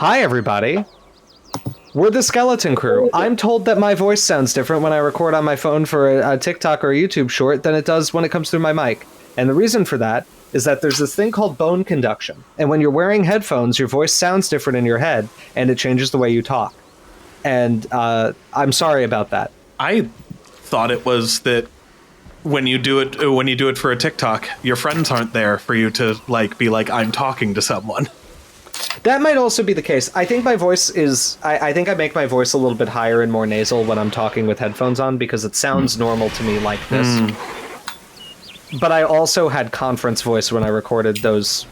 Hi, everybody. We're the Skeleton Crew. I'm told that my voice sounds different when I record on my phone for a TikTok or a YouTube short than it does when it comes through my mic. And the reason for that is that there's this thing called bone conduction. And when you're wearing headphones, your voice sounds different in your head, and it changes the way you talk. And I'm sorry about that. I thought it was that when you do it for a TikTok, your friends aren't there for you to be like, I'm talking to someone. That might also be the case. I think my voice is... I think I make my voice a little bit higher and more nasal when I'm talking with headphones on because it sounds normal to me like this. But I also had conference voice when I recorded those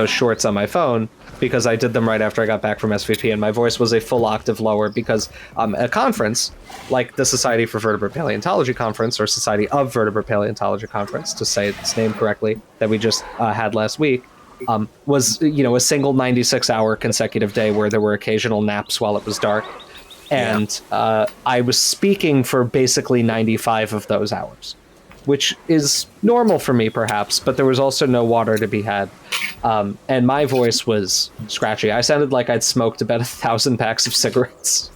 shorts on my phone because I did them right after I got back from SVP, and my voice was a full octave lower because a conference, like the Society for Vertebrate Paleontology Conference, or Society of Vertebrate Paleontology Conference, to say its name correctly, that we just had last week, was, a single 96-hour consecutive day where there were occasional naps while it was dark. And I was speaking for basically 95 of those hours, which is normal for me, perhaps, but there was also no water to be had. And my voice was scratchy. I sounded like I'd smoked about 1,000 packs of cigarettes.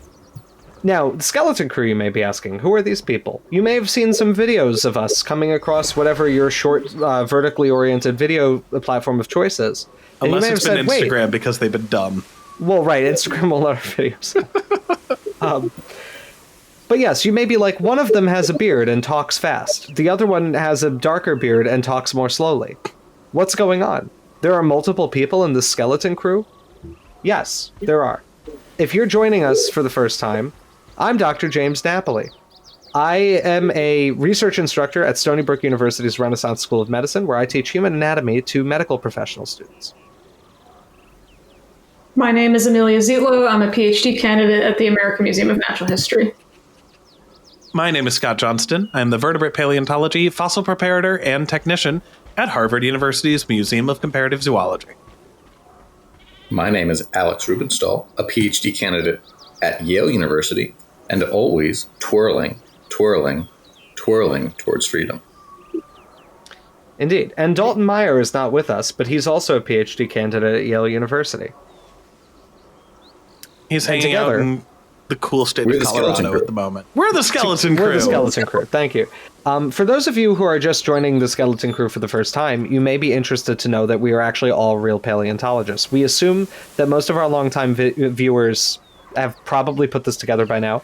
Now, the Skeleton Crew, you may be asking, who are these people? You may have seen some videos of us coming across whatever your short, vertically oriented video platform of choice is. And Unless it's been Instagram because they've been dumb. Well, right, Instagram will let our videos. But yes, you may be like, one of them has a beard and talks fast. The other one has a darker beard and talks more slowly. What's going on? There are multiple people in the Skeleton Crew? Yes, there are. If you're joining us for the first time, I'm Dr. James Napoli. I am a research instructor at Stony Brook University's Renaissance School of Medicine, where I teach human anatomy to medical professional students. My name is Amelia Zietlow. I'm a PhD candidate at the American Museum of Natural History. My name is Scott Johnston. I'm the vertebrate paleontology, fossil preparator, and technician at Harvard University's Museum of Comparative Zoology. My name is Alex Rubenstahl, a PhD candidate at Yale University, and always twirling towards freedom. Indeed. And Dalton Meyer is not with us, but he's also a PhD candidate at Yale University. He's hanging out in the cool state of Colorado at the moment. We're the Skeleton Crew. We're the Skeleton Crew. Thank you. For those of you who are just joining the Skeleton Crew for the first time, you may be interested to know that we are actually all real paleontologists. We assume that most of our longtime viewers have probably put this together by now.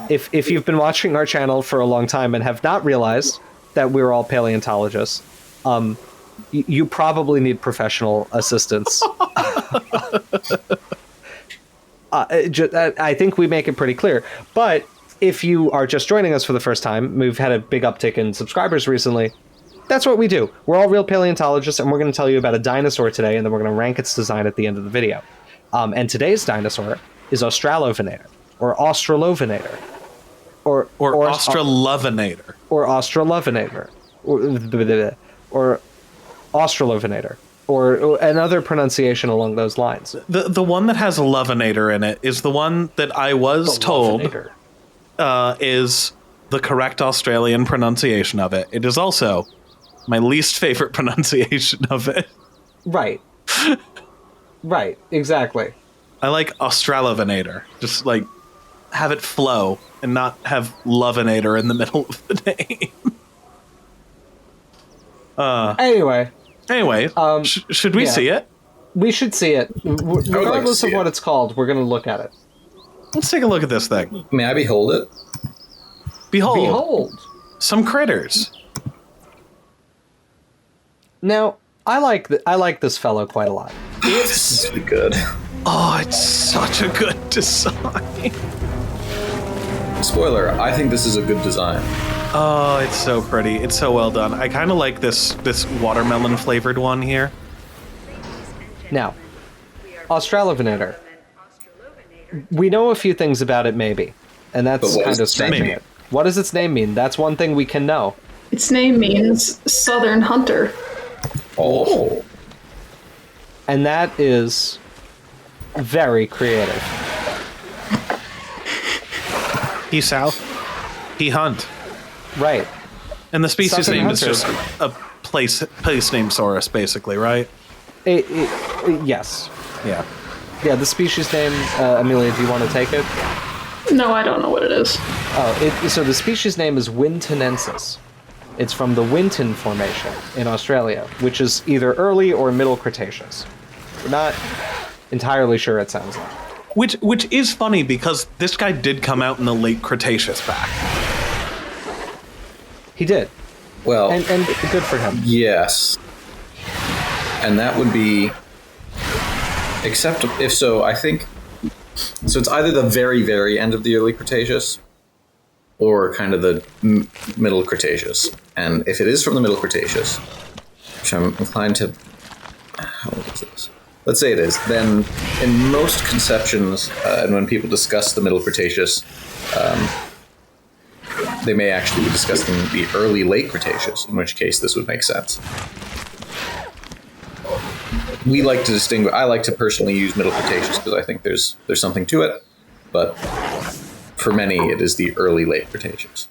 If you've been watching our channel for a long time and have not realized that we're all paleontologists, you probably need professional assistance. I think we make it pretty clear. But if you are just joining us for the first time, we've had a big uptick in subscribers recently. That's what we do. We're all real paleontologists, and we're going to tell you about a dinosaur today, and then we're going to rank its design at the end of the video. And today's dinosaur is Australovenator, or Australovenator, or Australovenator, or Australovenator, or Australovenator, or another pronunciation along those lines. The one that has Loveinator in it is the one that I was told is the correct Australian pronunciation of it. It is also my least favorite pronunciation of it. Right. Right, exactly. I like Australovenator. Just have it flow and not have Loveinator in the middle of the name. Anyway, should we see it? We should see it. Regardless of what it's called, we're going to look at it. Let's take a look at this thing. May I behold it? Behold. Some critters. Now, I like this fellow quite a lot. This is good. Oh, it's such a good design. Spoiler, I think this is a good design. Oh, it's so pretty. It's so well done. I kind of like this watermelon flavored one here. Now, Australovenator. We know a few things about it, maybe. And that's kind of stretching it. What does its name mean? That's one thing we can know. Its name means Southern Hunter. Oh. And that is very creative. He south. He hunt. Right. And the species Southern name Hunter. is just a place name Saurus, basically, right? Yes. Yeah. Yeah, the species name, Amelia, do you want to take it? No, I don't know what it is. So the species name is Wintonensis. It's from the Winton Formation in Australia, which is either early or middle Cretaceous. We're not entirely sure, it sounds like. Which is funny because this guy did come out in the late Cretaceous back. He did. Well, And good for him. yes. And that would be, except if so, I think, so it's either the very, very end of the early Cretaceous or kind of the middle Cretaceous. And if it is from the middle Cretaceous, which I'm inclined to, how old is this? Let's say it is, then in most conceptions, and when people discuss the middle Cretaceous, they may actually be discussing the early late Cretaceous, in which case this would make sense. We like to distinguish. I like to personally use Middle Cretaceous because I think there's something to it, but for many it is the early late Cretaceous.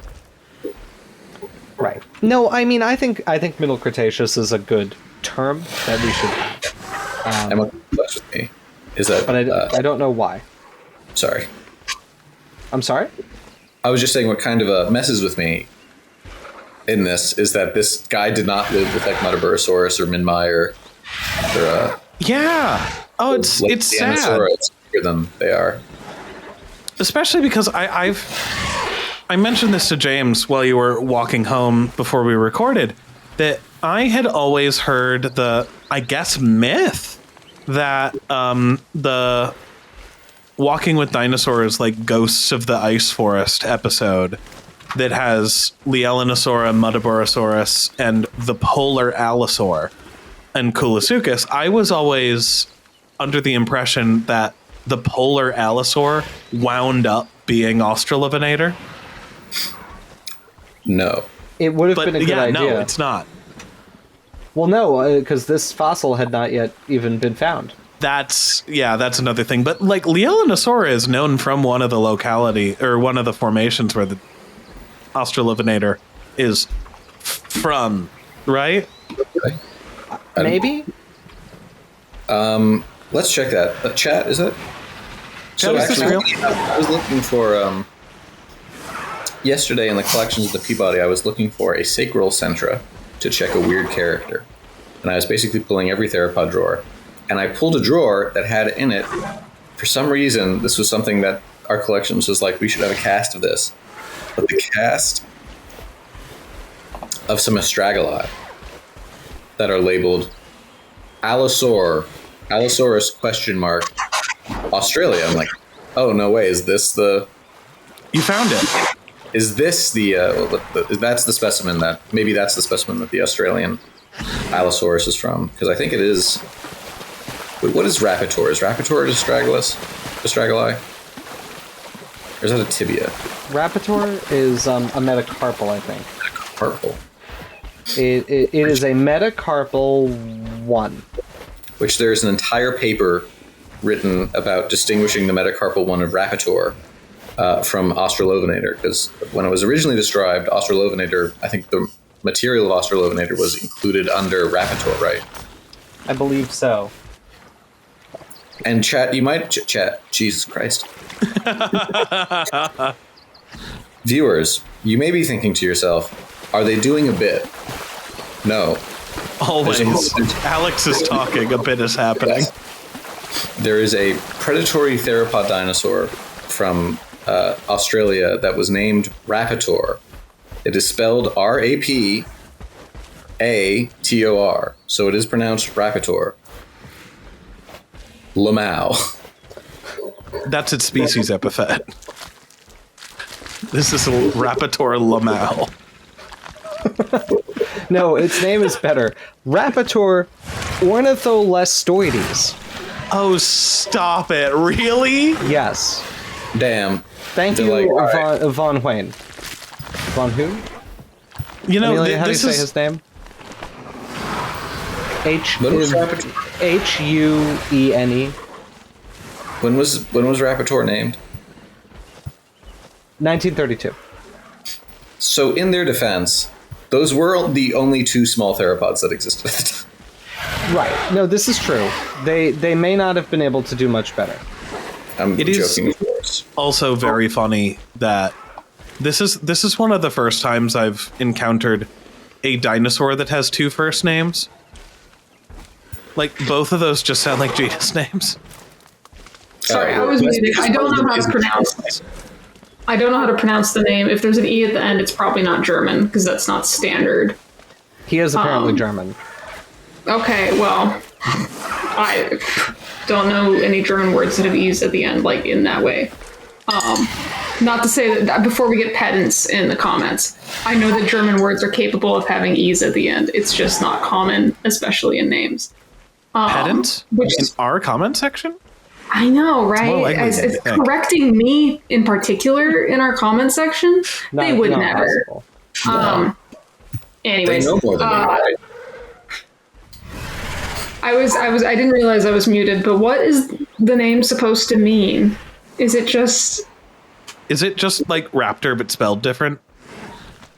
Right. No, I mean, I think Middle Cretaceous is a good term that we should have. And what messes with me is that, But I don't know why. sorry, I'm sorry? I was just saying what kind of messes with me in this is that this guy did not live with like Metaburosaurus or Minmi or Yeah. Oh, it's sad. Dinosaurs bigger than they are. Especially because I mentioned this to James while you were walking home before we recorded, that I had always heard the, I guess, myth that the Walking with Dinosaurs, like Ghosts of the Ice Forest episode that has Lielanosaura, Metaburosaurus, and the polar allosaur and Coolosuchus, I was always under the impression that the polar allosaur wound up being Australovenator. No. It would have been a good idea. No, it's not. Well, no, because this fossil had not yet even been found. That's another thing. But like Lielanosaura is known from one of the locality or one of the formations where the Australovenator is from, right? Maybe? Let's check that. Chat, is it? Chat, is this real? I was looking for yesterday in the collections of the Peabody. I was looking for a sacral centra to check a weird character, and I was basically pulling every theropod drawer. And I pulled a drawer that had in it, for some reason, this was something that our collections was like, we should have a cast of this. But the cast of some astragali that are labeled Allosaurus Australia. I'm like, oh, no way. Is this the... You found it. Is this that's the specimen that... Maybe that's the specimen that the Australian Allosaurus is from. Because I think it is... Wait, what is rapator? Is rapator astragali? Or is that a tibia? Rapator is a metacarpal, I think. Metacarpal. It is a metacarpal 1. Which there's an entire paper written about distinguishing the metacarpal 1 of rapator from Australovenator. Because when it was originally described, Australovenator, I think the material of Australovenator was included under rapator, right? I believe so. And chat, you might chat. Jesus Christ. Viewers, you may be thinking to yourself, are they doing a bit? No. Always. Alex is talking. A bit is happening. There is a predatory theropod dinosaur from Australia that was named Rapator. It is spelled Rapator, so it is pronounced Rapator. Lamau. That's its species epithet. This is a Rapator lamau. No, its name is better. Rapator ornitholestoides. Oh, stop it. Really? Yes. Damn. Thank They're you, like, all right. Von Wayne. Von who? You know, Amelia, how do you this say is... his name? When was Rapator? Huene. When was Rapator named? 1932. So in their defense, those were the only two small theropods that existed at the time. Right. No, this is true. They may not have been able to do much better. I'm It is- joking, of course. Also very funny that this is one of the first times I've encountered a dinosaur that has two first names. Like, both of those just sound like genus names. Sorry, I was muted. I don't know how to pronounce. I don't know how to pronounce the name. If there's an E at the end, it's probably not German because that's not standard. He is apparently German. Okay, well, I don't know any German words that have E's at the end, like in that way. Not to say that before we get pedants in the comments, I know that German words are capable of having E's at the end. It's just not common, especially in names. Pedant? Which In is, our comment section? I know, more right? likely As than you think. correcting me in particular in our comment section, they would Not never. possible. They Anyways, know more than me, right? I didn't realize I was muted, but what is the name supposed to mean? Is it just, Is it just like raptor but spelled different?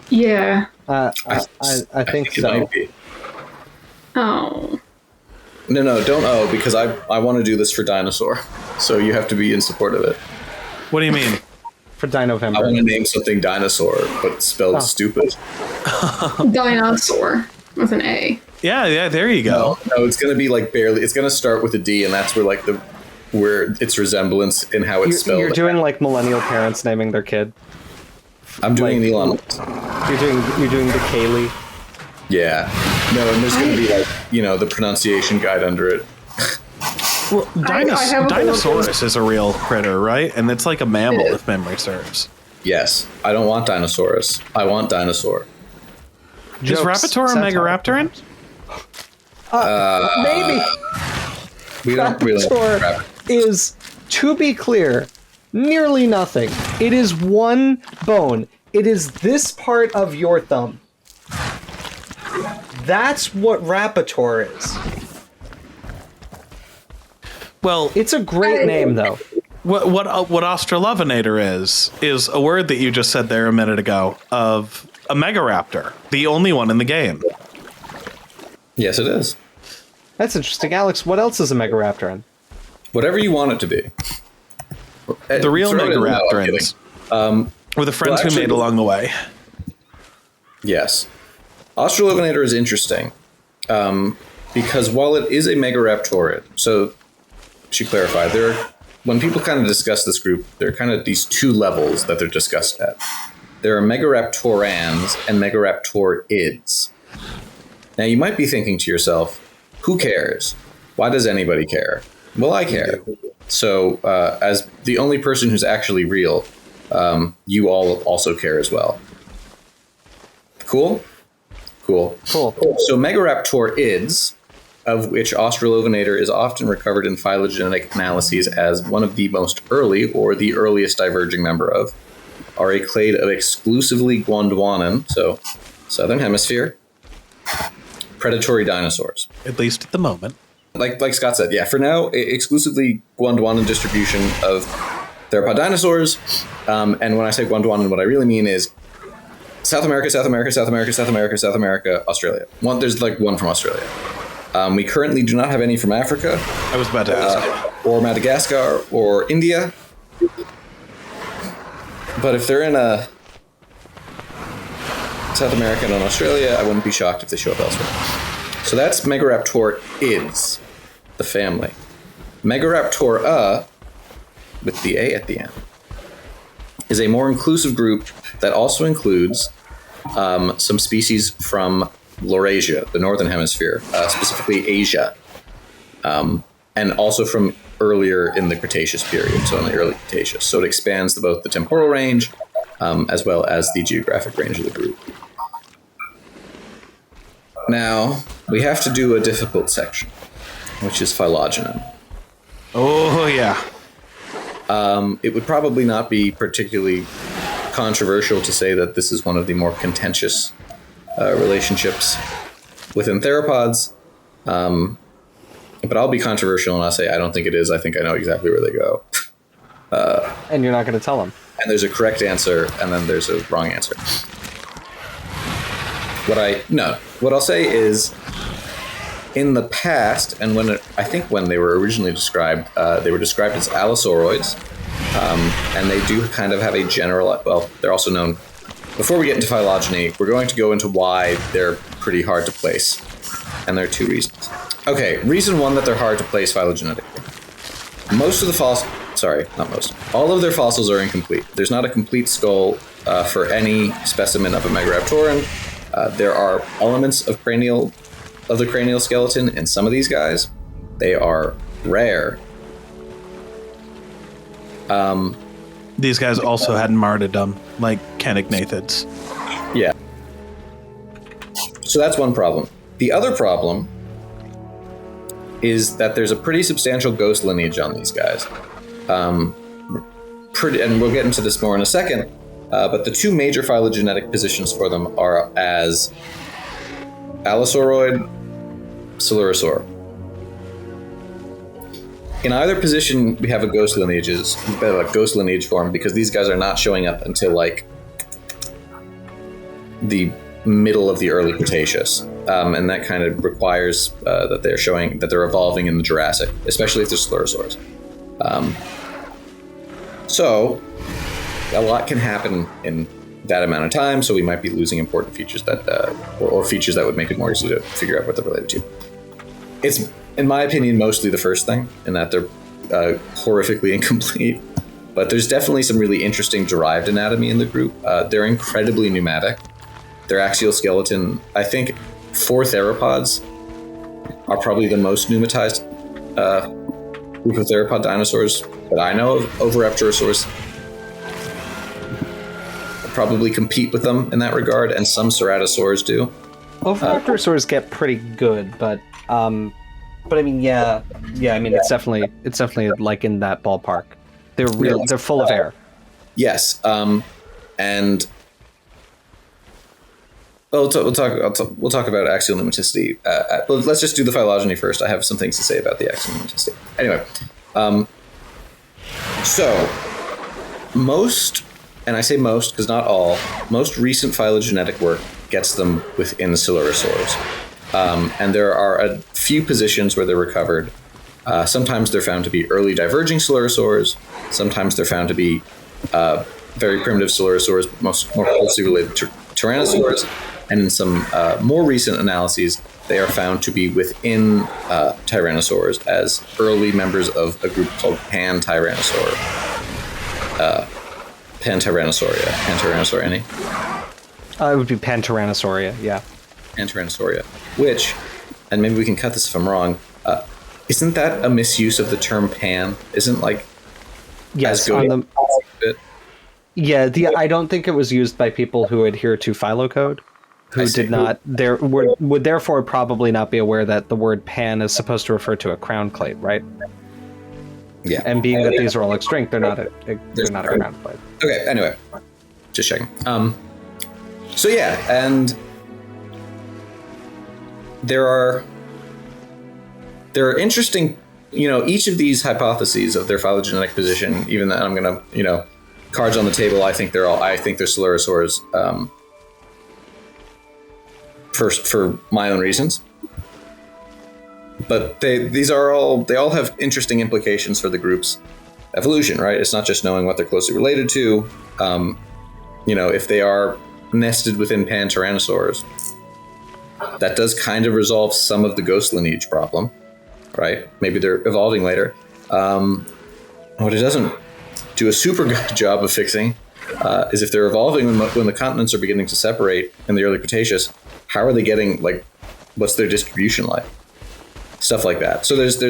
yeah. I think it so. might be. Oh. No, don't because I want to do this for dinosaur. So you have to be in support of it. What do you mean? For I want Dinovember. to name something dinosaur, but spelled stupid. Dinosaur with an A. Yeah, there you go. No, it's gonna be like barely. It's gonna start with a D, and that's where like where its resemblance in how it's spelled. You're doing like millennial parents naming their kid. I'm doing like- Elon. You're doing the Kaylee. Yeah. No, and there's gonna be like the pronunciation guide under it. Well, I have a Dinosaurus is a real critter, right? And it's like a mammal, if memory serves. Yes, I don't want Dinosaurus. I want dinosaur. Is Jokes, Rapator a satire. megaraptor in? Maybe. We don't really. Rapator is, to be clear, nearly nothing. It is one bone. It is this part of your thumb. That's what Rapator is. Well, It's a great name, though. what Australovenator is a word that you just said there a minute ago of a megaraptor, the only one in the game. Yes, it is. That's interesting. Alex, what else is a megaraptor in? Whatever you want it to be. The real Throw it in. No, I'm kidding. megaraptorins. Were the friends well, we made actually- along the way. Yes. Australovenator is interesting because while it is a megaraptorid, so she clarified, when people kind of discuss this group, there are kind of these two levels that they're discussed at. There are megaraptorans and megaraptorids. Now you might be thinking to yourself, who cares? Why does anybody care? Well, I care. So as the only person who's actually real, you all also care as well. Cool? Cool. So megaraptorids, of which Australovenator is often recovered in phylogenetic analyses as one of the most early or the earliest diverging member of, are a clade of exclusively Gondwanan, so southern hemisphere, predatory dinosaurs. At least at the moment. Like Scott said, yeah, for now, exclusively Gondwanan distribution of theropod dinosaurs. And when I say Gondwanan, what I really mean is South America, South America, South America, South America, South America, Australia. There's like one from Australia. We currently do not have any from Africa. I was about to ask. Or Madagascar or India. But if they're in South America and Australia, I wouldn't be shocked if they show up elsewhere. So that's megaraptorids, the family. Megaraptora, with the A at the end, is a more inclusive group that also includes some species from Laurasia, the northern hemisphere, specifically Asia, and also from earlier in the Cretaceous period, so in the early Cretaceous. So it expands both the temporal range as well as the geographic range of the group. Now, we have to do a difficult section, which is phylogeny. Oh, yeah. It would probably not be particularly controversial to say that this is one of the more contentious relationships within theropods. But I'll be controversial and I'll say I don't think it is. I think I know exactly where they go. And you're not going to tell them. And there's a correct answer, and then there's a wrong answer. What I'll say is In the past, and I think when they were originally described, they were described as allosauroids, and they do kind of have a general. Well, they're also known. Before we get into phylogeny, we're going to go into why they're pretty hard to place, and there are two reasons. Okay, reason one that they're hard to place phylogenetically. Most of the fossils, sorry, not most. All of their fossils are incomplete. There's not a complete skull for any specimen of a megaraptoran. There are elements of the cranial skeleton in some of these guys. They are rare. These guys also had martyrdom, like enigmators. Yeah. So that's one problem. The other problem is that there's a pretty substantial ghost lineage on these guys. And we'll get into this more in a second, but the two major phylogenetic positions for them are as allosauroid, coelurosaur. In either position, we have a ghost lineage form, because these guys are not showing up until like the middle of the early Cretaceous, and that kind of requires that they're evolving in the Jurassic, especially if they're coelurosaurs. So a lot can happen in that amount of time, so we might be losing important features that, or features that would make it more easy to figure out what they're related to. It's, in my opinion, mostly the first thing, in that they're horrifically incomplete. But there's definitely some really interesting derived anatomy in the group. They're incredibly pneumatic. Their axial skeleton, I think 4 theropods are probably the most pneumatized group of theropod dinosaurs that I know of. Oviraptorosaurs probably compete with them in that regard, and some ceratosaurs do. Oviraptorosaurs get pretty good, but I mean, yeah. I mean, it's definitely like in that ballpark. They're full of air. Yes, and we'll talk about axial pneumaticity. Let's just do the phylogeny first. I have some things to say about the axial pneumaticity. Anyway, so most, and I say most because not all, most recent phylogenetic work gets them within coelurosaurs. And there are a few positions where they're recovered. Sometimes they're found to be early diverging coelurosaurs. Sometimes they're found to be very primitive coelurosaurs, but more closely related to tyrannosaurs. And in some more recent analyses, they are found to be within tyrannosaurs as early members of a group called Pantyrannosauria. Pantyrannosauria. It would be Pantyrannosauria, yeah. Pantyrannosauria, which, and maybe we can cut this if I'm wrong, isn't that a misuse of the term pan? Isn't like yes on the yeah the I don't think it was used by people who adhere to phylocode, who did not would therefore probably not be aware that the word pan is supposed to refer to a crown plate, right? Yeah, and being that these are all extinct, they're not a crown plate. Okay, anyway, just checking. So yeah, and there are interesting, each of these hypotheses of their phylogenetic position, even that I'm going to, cards on the table, I think they're coelurosaurs, first for my own reasons. But they all have interesting implications for the group's evolution, right? It's not just knowing what they're closely related to. If they are nested within Pantyrannosaurs, that does kind of resolve some of the ghost lineage problem, right? Maybe they're evolving later. What it doesn't do a super good job of fixing is if they're evolving when the continents are beginning to separate in the early Cretaceous, how are they getting, what's their distribution like? Stuff like that. So there's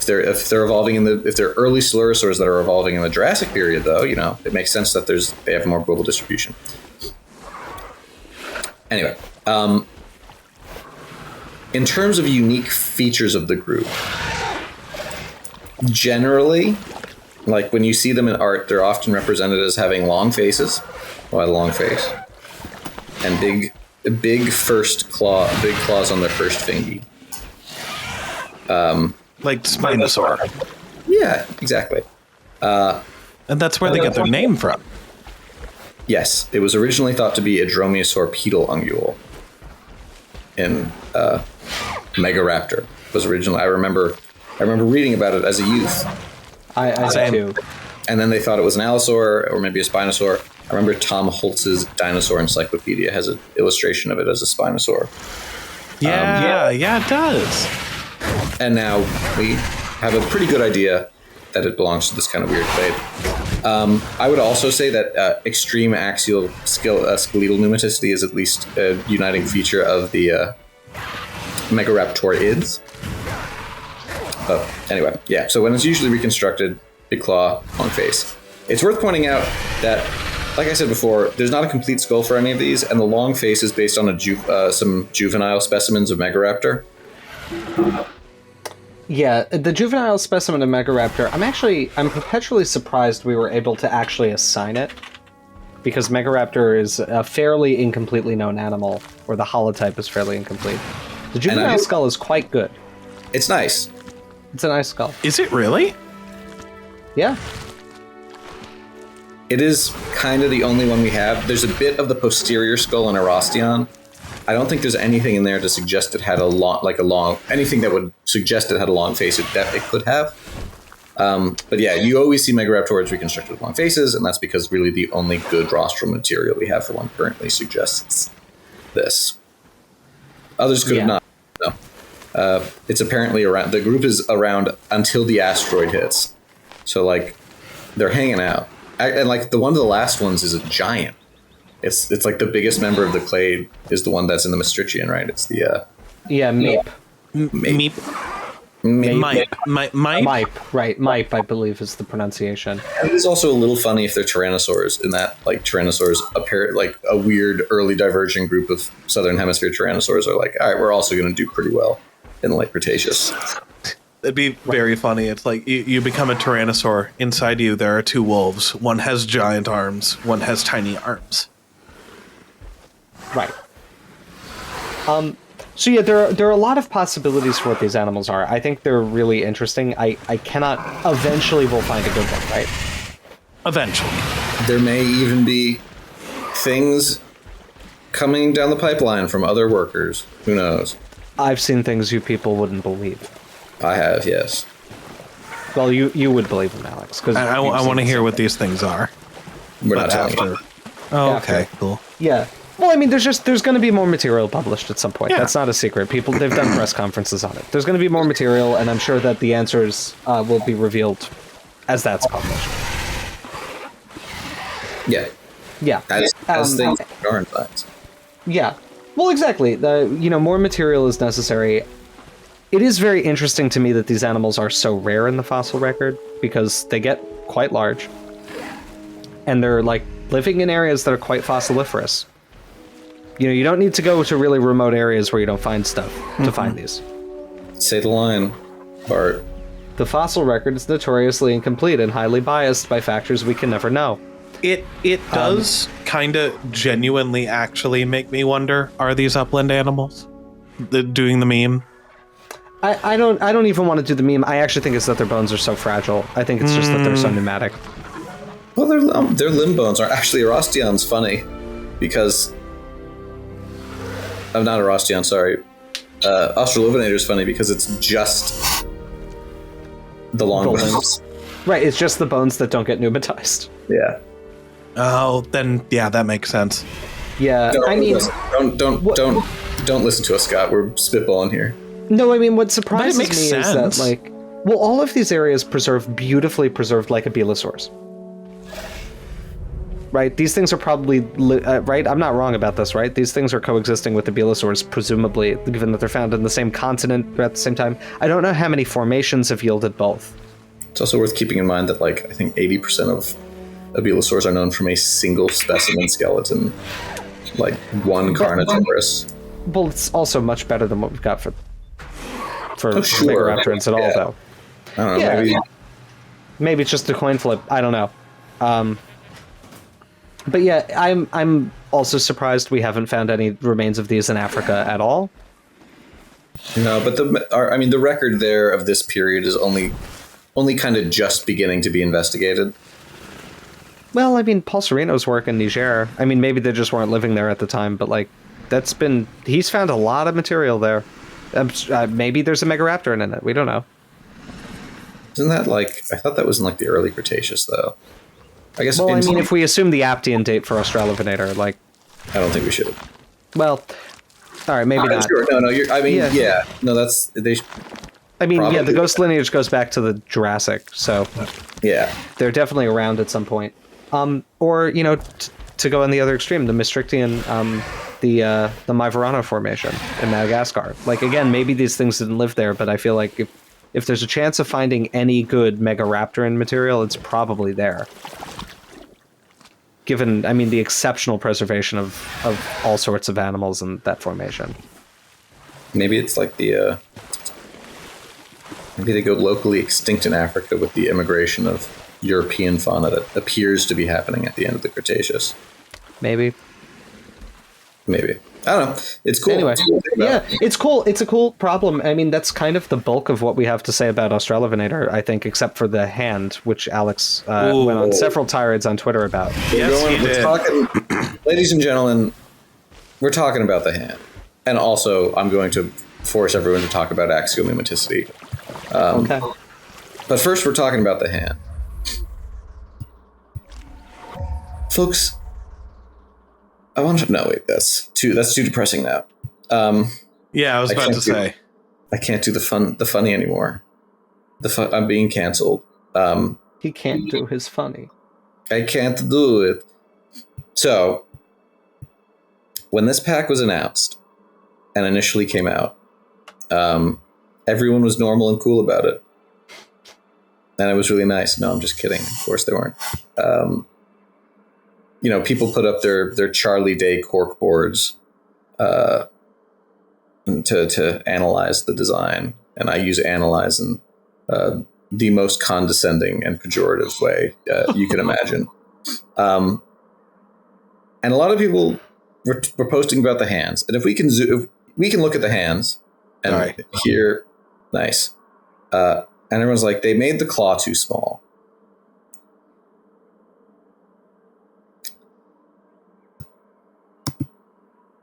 if they're evolving if they're early coelurosaurs that are evolving in the Jurassic period, though, it makes sense that they have more global distribution. Anyway, in terms of unique features of the group, generally, when you see them in art, they're often represented as having long faces, a long face, and big claws on their first fingy. Like Spinosaur. Yeah, exactly. And that's where they get their name from. Yes, it was originally thought to be a dromaeosaur pedal ungule. in megaraptor was originally. I remember reading about it as a youth. I do too. And then they thought it was an allosaur or maybe a spinosaur. I remember Tom Holtz's Dinosaur Encyclopedia has an illustration of it as a spinosaur. Yeah, it does. And now we have a pretty good idea that it belongs to this kind of weird clade. I would also say that extreme axial skeletal pneumaticity is at least a uniting feature of the megaraptorids. But anyway, yeah. So when it's usually reconstructed, big claw, long face. It's worth pointing out that, like I said before, there's not a complete skull for any of these, and the long face is based on some juvenile specimens of megaraptor. Yeah, the juvenile specimen of megaraptor, I'm perpetually surprised we were able to actually assign it, because megaraptor is a fairly incompletely known animal, or the holotype is fairly incomplete. The juvenile skull is quite good. It's nice. It's a nice skull. Is it really? Yeah. It is kind of the only one we have. There's a bit of the posterior skull in Erosteon. I don't think there's anything in there to suggest it had anything that would suggest it had a long face. It could have. But yeah, you always see megaraptorids reconstructed with long faces, and that's because really the only good rostral material we have for one currently suggests this. Others could have not. No. It's apparently around. The group is around until the asteroid hits. So like, they're hanging out. And like one of the last ones is a giant. It's like the biggest member of the clade is the one that's in the Maastrichtian, right? It's the Meep. Meep. Mipe, right? Mipe, I believe, is the pronunciation. And it is also a little funny if they're tyrannosaurs, in that like tyrannosaurs appear like a weird early diverging group of southern hemisphere tyrannosaurs are like, all right, we're also going to do pretty well in the late Cretaceous. It'd be very funny. It's like you become a tyrannosaur. Inside you, there are two wolves. One has giant arms. One has tiny arms. Right. So yeah, there are a lot of possibilities for what these animals are. I think they're really interesting. I cannot... Eventually we'll find a good one, right? Eventually. There may even be things coming down the pipeline from other workers. Who knows? I've seen things you people wouldn't believe. I have, yes. Well, you would believe them, Alex. Because I want to hear what these things are. We're not telling you. Oh, okay, cool. Yeah. Well, I mean, there's going to be more material published at some point. Yeah. That's not a secret. They've done press conferences on it. There's going to be more material, and I'm sure that the answers will be revealed as that's published. Yeah. Yeah. As things are in fact. Yeah. Well, exactly. More material is necessary. It is very interesting to me that these animals are so rare in the fossil record, because they get quite large. And they're, like, living in areas that are quite fossiliferous. You don't need to go to really remote areas where you don't find stuff to find these. Say the line, Bart. The fossil record is notoriously incomplete and highly biased by factors we can never know. It does kind of genuinely actually make me wonder, are these upland animals doing the meme? I don't even want to do the meme. I actually think it's that their bones are so fragile. I think it's just that they're so pneumatic. Well, their limb bones are actually... Erosteon's funny because... I'm not Erosteon, sorry. Australovenator is funny because it's just the long bones. Right, it's just the bones that don't get pneumatized. Yeah. Oh, then yeah, that makes sense. Yeah, don't listen to us, Scott. We're spitballing here. No, I mean, what surprises me sense. is that, like, well, all of these areas beautifully preserved like abelosaurs. Right? These things are probably, right? I'm not wrong about this, right? These things are coexisting with abelosaurs, presumably, given that they're found in the same continent at the same time. I don't know how many formations have yielded both. It's also worth keeping in mind that, like, I think 80% of abelosaurs are known from a single specimen skeleton, like one Carnotaurus. Well, it's also much better than what we've got for megaraptorids at all, though. I don't know, maybe it's just a coin flip. I don't know. But yeah, I'm also surprised we haven't found any remains of these in Africa at all. No, but the record there of this period is only kind of just beginning to be investigated. Well, I mean, Paul Sereno's work in Niger. I mean, maybe they just weren't living there at the time, but like, he's found a lot of material there. Maybe there's a megaraptor in it. We don't know. Isn't that like, I thought that was in like the early Cretaceous though. I guess. Well, I mean, if we assume the Aptian date for Australovenator, like, I don't think we should. Well, all right, maybe not. Sure. No. Yeah. No, that's they. I mean, yeah, the ghost lineage goes back to the Jurassic, so yeah, they're definitely around at some point. Or to go on the other extreme, the Maastrichtian, the Myverano Formation in Madagascar. Like, again, maybe these things didn't live there, but I feel like if there's a chance of finding any good megaraptoran material, it's probably there. Given, I mean, the exceptional preservation of all sorts of animals in that formation. Maybe it's like maybe they go locally extinct in Africa with the immigration of European fauna that appears to be happening at the end of the Cretaceous. Maybe. I don't know. It's cool. Anyway, yeah, it's cool. It's a cool problem. I mean, that's kind of the bulk of what we have to say about Australovenator, I think, except for the hand, which Alex went on several tirades on Twitter about. We're talking, ladies and gentlemen, we're talking about the hand. And also, I'm going to force everyone to talk about axial pneumaticity. Okay. But first, we're talking about the hand. Folks, I want to... No, wait, that's too depressing now. Yeah, I was about to say. I can't do the funny anymore. I'm being canceled. He can't do his funny. I can't do it. So, when this pack was announced and initially came out, everyone was normal and cool about it. And it was really nice. No, I'm just kidding. Of course they weren't. People put up their Charlie Day cork boards to analyze the design. And I use analyze in the most condescending and pejorative way you can imagine. And a lot of people were posting about the hands. And if we can look at the hands and hear, nice. And everyone's like, they made the claw too small.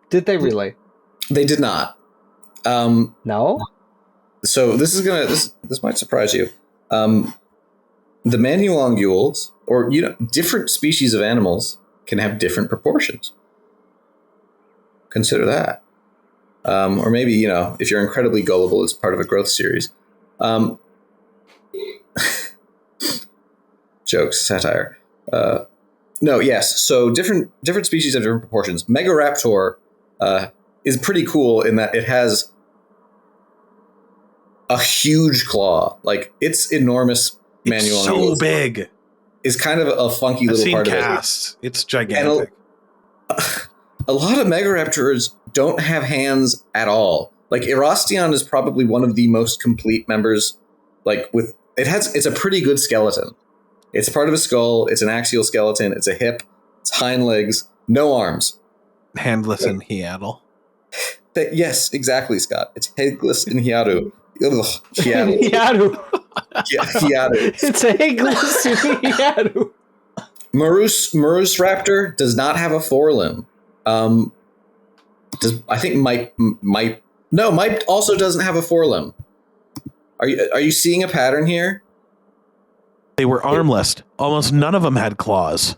Did they really? They did not. No? So this might surprise you. The manuangules, or different species of animals can have different proportions. Consider that. Or maybe, if you're incredibly gullible, it's part of a growth series. Jokes, satire. No, yes. So different species have different proportions. Megaraptor is pretty cool in that it has a huge claw. Like, its enormous manual. It's so big. Is kind of a funky little part of it. It's gigantic. A lot of megaraptors don't have hands at all. Like, Erostion is probably one of the most complete members. Like, it's a pretty good skeleton. It's part of a skull. It's an axial skeleton. It's a hip. It's hind legs. No arms. Handless and hiatal. Yes, exactly, Scott. It's headless and hiatal. Ugh, hiatal. Hiatal. Yeah, hiatal. It's a headless and hiatal. Marus raptor does not have a forelimb. I think Mike also doesn't have a forelimb. Are you seeing a pattern here? They were armless. Almost none of them had claws.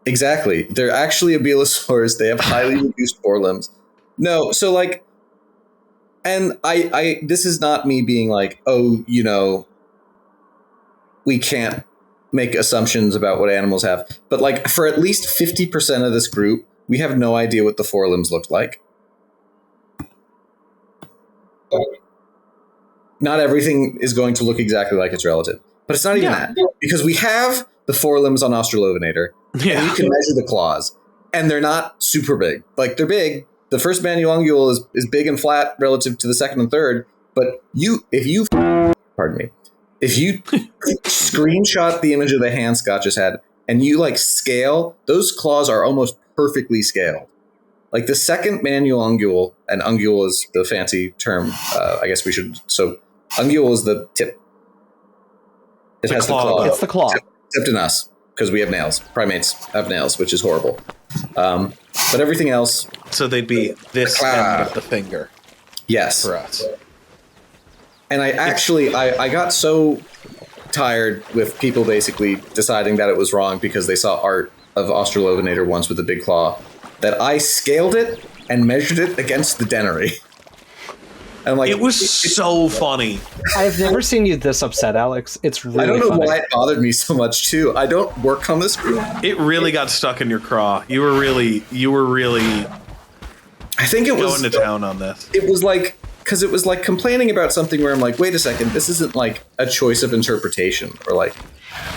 Exactly. They're actually abelosaurs. They have highly reduced forelimbs. No, so like, and I this is not me being like, oh, we can't make assumptions about what animals have. But like, for at least 50% of this group, we have no idea what the forelimbs looked like. Not everything is going to look exactly like its relative. But it's not even that. Because we have the forelimbs on Australovenator. Yeah. And you can measure the claws. And they're not super big. Like, they're big. The first manuangule is big and flat relative to the second and third. But if you screenshot the image of the hand Scott just had, and you like scale, those claws are almost perfectly scaled. Like, the second manuangule, and ungule is the fancy term, I guess we should. So ungule is the tip. It has the claw. It's the claw. Except in us, because we have nails. Primates have nails, which is horrible. But everything else, So they'd be this end of the finger Yes. for us. And I got so tired with people basically deciding that it was wrong because they saw art of Australovenator once with a big claw that I scaled it and measured it against the denary. And like, It was so funny. I've never seen you this upset, Alex. It's really I don't know funny. why it bothered me so much too. I don't work on this group. It really got stuck in your craw. You were really I think it was going to town on this. It was like, because it was like complaining about something where I'm like, wait a second, this isn't like a choice of interpretation or like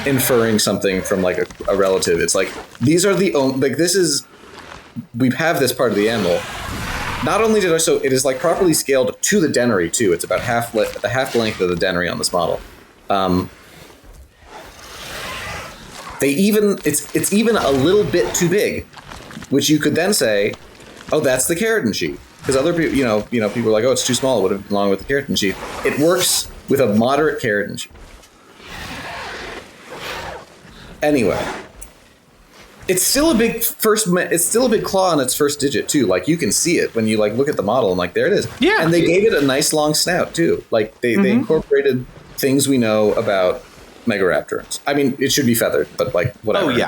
inferring something from like a relative. It's like, these are the only, like, this is, we have this part of the animal. Not only did I, so it is like properly scaled to the denary too. It's about the half length of the denary on this model. They even, it's even a little bit too big, which you could then say, oh, that's the keratin sheath. Because other people, you know, people are like, oh, it's too small. It would have belonged with the keratin sheath. It works with a moderate keratin sheath. Anyway, it's still a big claw on its first digit too. Like you can see it when you like look at the model and like there it is. Yeah. And they gave it a nice long snout too. Like they incorporated things we know about megaraptors. I mean, it should be feathered, but like whatever. Oh yeah.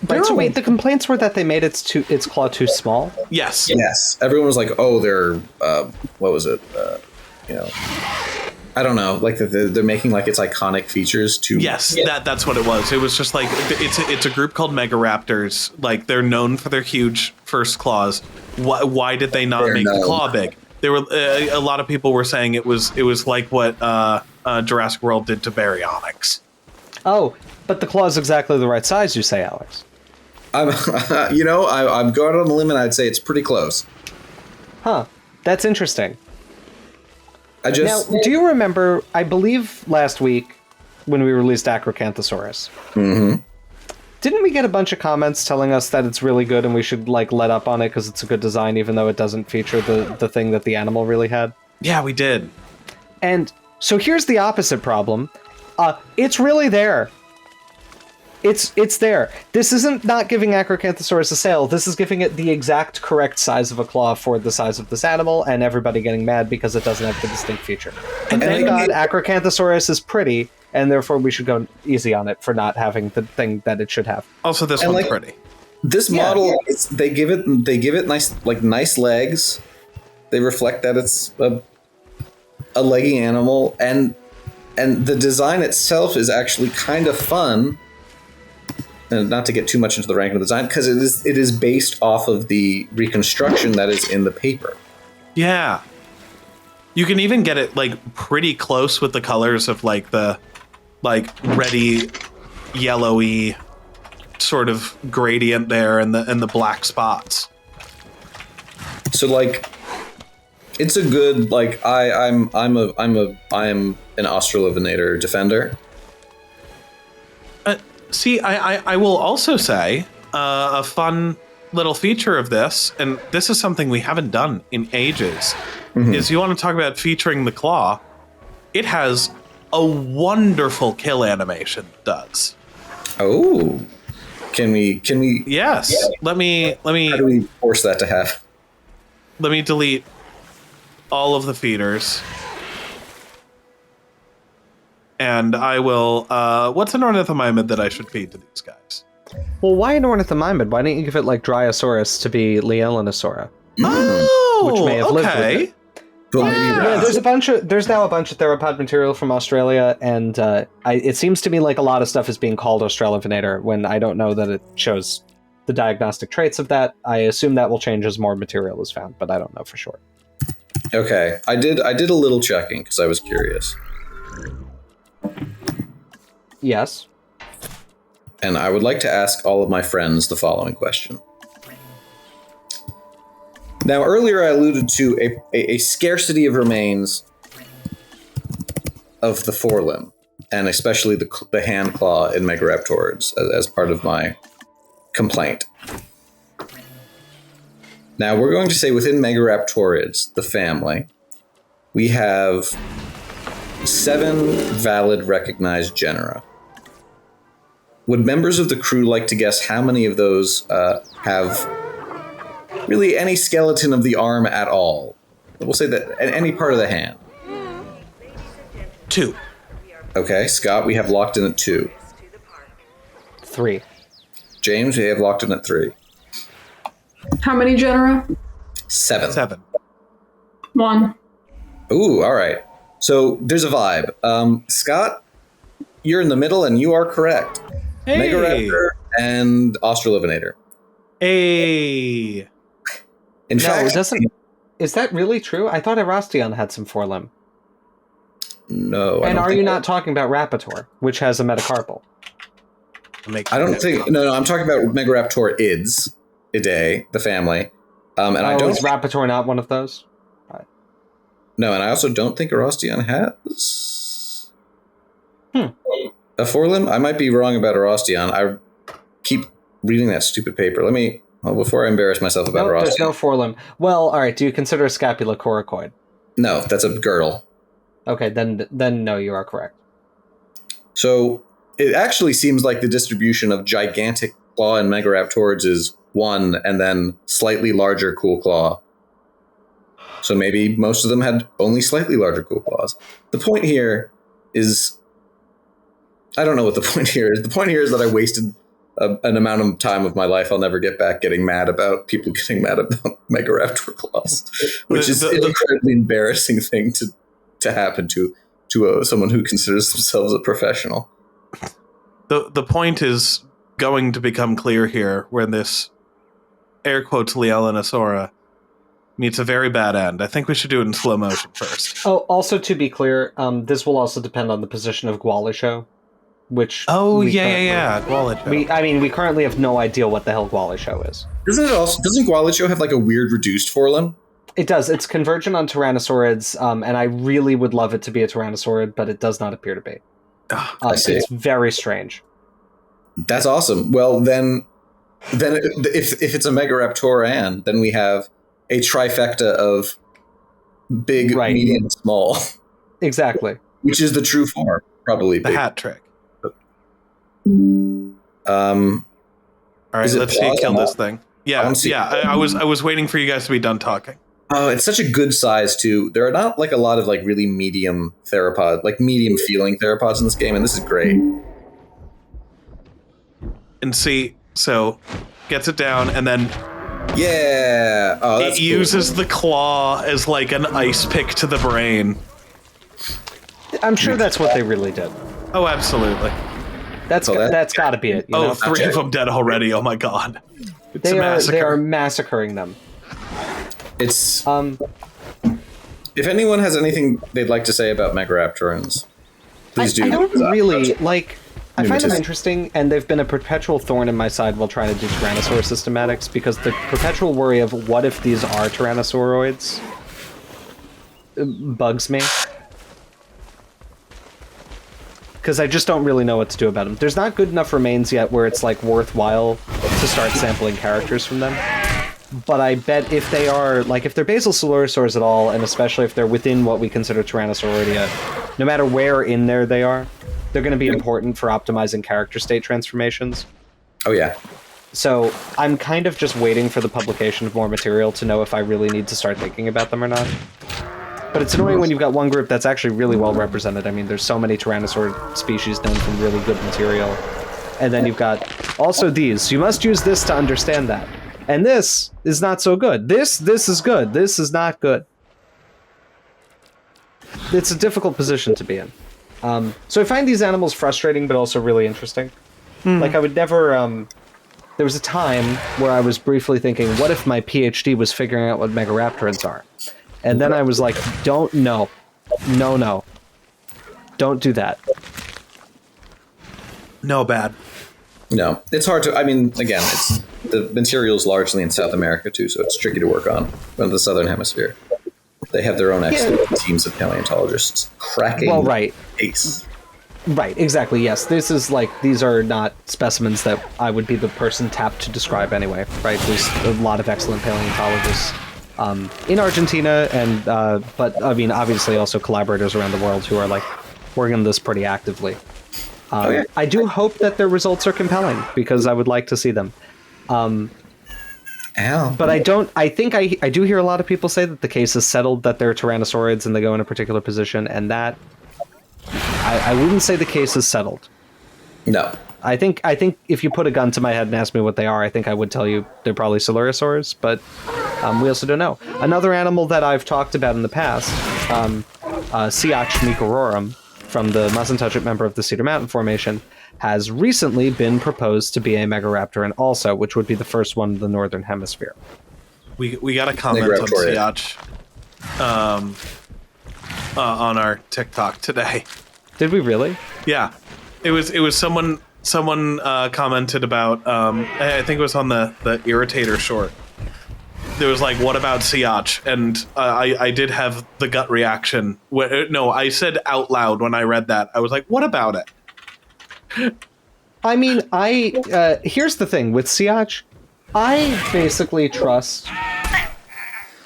Right, so wait, the complaints were that they made its claw too small? Yes. Yes. Everyone was like, oh, they're, what was it? You know, I don't know. Like they're making like its iconic features too. Yes, that's what it was. It was just like, it's a group called megaraptors. Like they're known for their huge first claws. Why did they not make the claw big? There were a lot of people were saying it was like what Jurassic World did to baryonyx. Oh, but the claw is exactly the right size, you say, Alex. I'm going on a limb and I'd say it's pretty close. Huh. That's interesting. Now, do you remember, I believe last week when we released Acrocanthosaurus, didn't we get a bunch of comments telling us that it's really good and we should like let up on it because it's a good design even though it doesn't feature the thing that the animal really had? Yeah, we did. And so here's the opposite problem. It's really there. It's there. This isn't not giving Acrocanthosaurus a sale. This is giving it the exact correct size of a claw for the size of this animal, and everybody getting mad because it doesn't have the distinct feature. And thank God Acrocanthosaurus is pretty, and therefore we should go easy on it for not having the thing that it should have. Also, this one's pretty. This model, they give it nice legs. They reflect that it's a leggy animal, and the design itself is actually kind of fun. And not to get too much into the rank of the design, because it is based off of the reconstruction that is in the paper. Yeah. You can even get it like pretty close with the colors of like the like reddy, yellowy sort of gradient there and the black spots. So like it's a good like I'm an Australovenator defender. See, I will also say a fun little feature of this, and this is something we haven't done in ages, is you want to talk about featuring the claw. It has a wonderful kill animation, it does. Oh. Can we Yes. Yeah. Let me how do we force that to happen? Let me delete all of the feeders. And I will, what's an ornithomimid that I should feed to these guys? Well, why an ornithomimid? Why don't you give it like Dryosaurus to be Lielanosaura? Oh, which may have lived with it. Yeah, there's now a bunch of theropod material from Australia, and it seems to me like a lot of stuff is being called Australovenator when I don't know that it shows the diagnostic traits of that. I assume that will change as more material is found, but I don't know for sure. Okay, I did a little checking because I was curious. Yes. And I would like to ask all of my friends the following question. Now, earlier I alluded to a scarcity of remains of the forelimb, and especially the hand claw in megaraptors as part of my complaint. Now, we're going to say within megaraptorids, the family, we have 7 valid recognized genera. Would members of the crew like to guess how many of those have really any skeleton of the arm at all. We'll say that any part of the hand. 2. Okay, Scott, we have locked in at 2. 3. James, we have locked in at 3. How many genera? 7. 7. 1. Ooh, all right. So there's a vibe. Scott, you're in the middle, and you are correct. Hey. Megaraptor and Australovenator. Hey. No, In fact, it doesn't. Is that really true? I thought Erostion had some forelimb. no. And are you not talking about Rapator, which has a metacarpal? I don't think. No, I'm talking about Megaraptor ids, Idae, the family. And I don't. Is Rapator not one of those? No, and I also don't think Erostion has a forelimb. I might be wrong about Erostion. I keep reading that stupid paper. Let me. Well, before I embarrass myself about Erostion. There's no forelimb. Well, all right. Do you consider a scapula coracoid? No, that's a girdle. Okay, then no, you are correct. So it actually seems like the distribution of gigantic claw and Megaraptors is 1, and then slightly larger cool claw. So maybe most of them had only slightly larger cool claws. The point here is... I don't know what the point here is. The point here is that I wasted an amount of time of my life I'll never get back getting mad about people getting mad about Megaraptor claws, which is an incredibly embarrassing thing to happen to someone who considers themselves a professional. The point is going to become clear here when this air quotes Leelinosaura meets a very bad end. I think we should do it in slow motion first. Oh, also to be clear, this will also depend on the position of Gwalisho, which... Gwalisho. We currently have no idea what the hell Gwalisho is. Doesn't Gwalisho have like a weird reduced forelimb? It does. It's convergent on Tyrannosaurids, and I really would love it to be a Tyrannosaurid, but it does not appear to be. I see. It's very strange. That's awesome. Well, then if it's a Megaraptoran, then we have a trifecta of big, medium, small. Exactly. Which is the true form, probably. The hat trick. All right, let's see you kill this thing. Yeah, I was waiting for you guys to be done talking. Oh, it's such a good size too. There are not like a lot of like really medium theropod, like medium feeling theropods in this game, and this is great. And see, so gets it down, and then that's it uses the claw as like an ice pick to the brain. I'm sure that's what they really did. Oh, absolutely. That's got to be it. You know? 3 of them dead already. Oh my god. It's a massacre. They are massacring them. It's if anyone has anything they'd like to say about Megaraptorans, please do. I don't really like. I find them interesting, and they've been a perpetual thorn in my side while trying to do Tyrannosaur systematics, because the perpetual worry of what if these are Tyrannosauroids bugs me. Because I just don't really know what to do about them. There's not good enough remains yet where it's like worthwhile to start sampling characters from them. But I bet if they are, like, if they're basal Coelurosaurs at all, and especially if they're within what we consider Tyrannosauria, no matter where in there they are, they're going to be important for optimizing character state transformations. Oh, yeah. So I'm kind of just waiting for the publication of more material to know if I really need to start thinking about them or not. But it's annoying when you've got one group that's actually really well represented. I mean, there's so many Tyrannosaur species known from really good material. And then you've got also these. You must use this to understand that. And this is not so good. This is good. This is not good. It's a difficult position to be in. So I find these animals frustrating, but also really interesting. Like, I would never... there was a time where I was briefly thinking, what if my PhD was figuring out what megaraptorans are? And then I was like, no. Don't do that. No, bad. No, it's hard to, I mean, again, the material's largely in South America too, so it's tricky to work on in the Southern Hemisphere. They have their own excellent teams of paleontologists cracking ace. Right, exactly, yes. This is like, these are not specimens that I would be the person tapped to describe anyway, right? There's a lot of excellent paleontologists in Argentina, and but I mean, obviously also collaborators around the world who are like working on this pretty actively. I do hope that their results are compelling, because I would like to see them. And Ow. But I think I do hear a lot of people say that the case is settled, that they're tyrannosaurids and they go in a particular position, and that I wouldn't say the case is settled. No. I think if you put a gun to my head and ask me what they are, I think I would tell you they're probably Silurosaurs, but we also don't know. Another animal that I've talked about in the past, Ciach micororum, from the Mustn't Touch It member of the Cedar Mountain Formation, has recently been proposed to be a megaraptor also, which would be the first one in the Northern Hemisphere. We got a comment on Ciach on our TikTok today. Did we really? Yeah. It was someone commented about, I think it was on the Irritator short. There was like, what about Ciach? And I did have the gut reaction. No, I said out loud when I read that. I was like, what about it? I mean, here's the thing with Ciach. I basically trust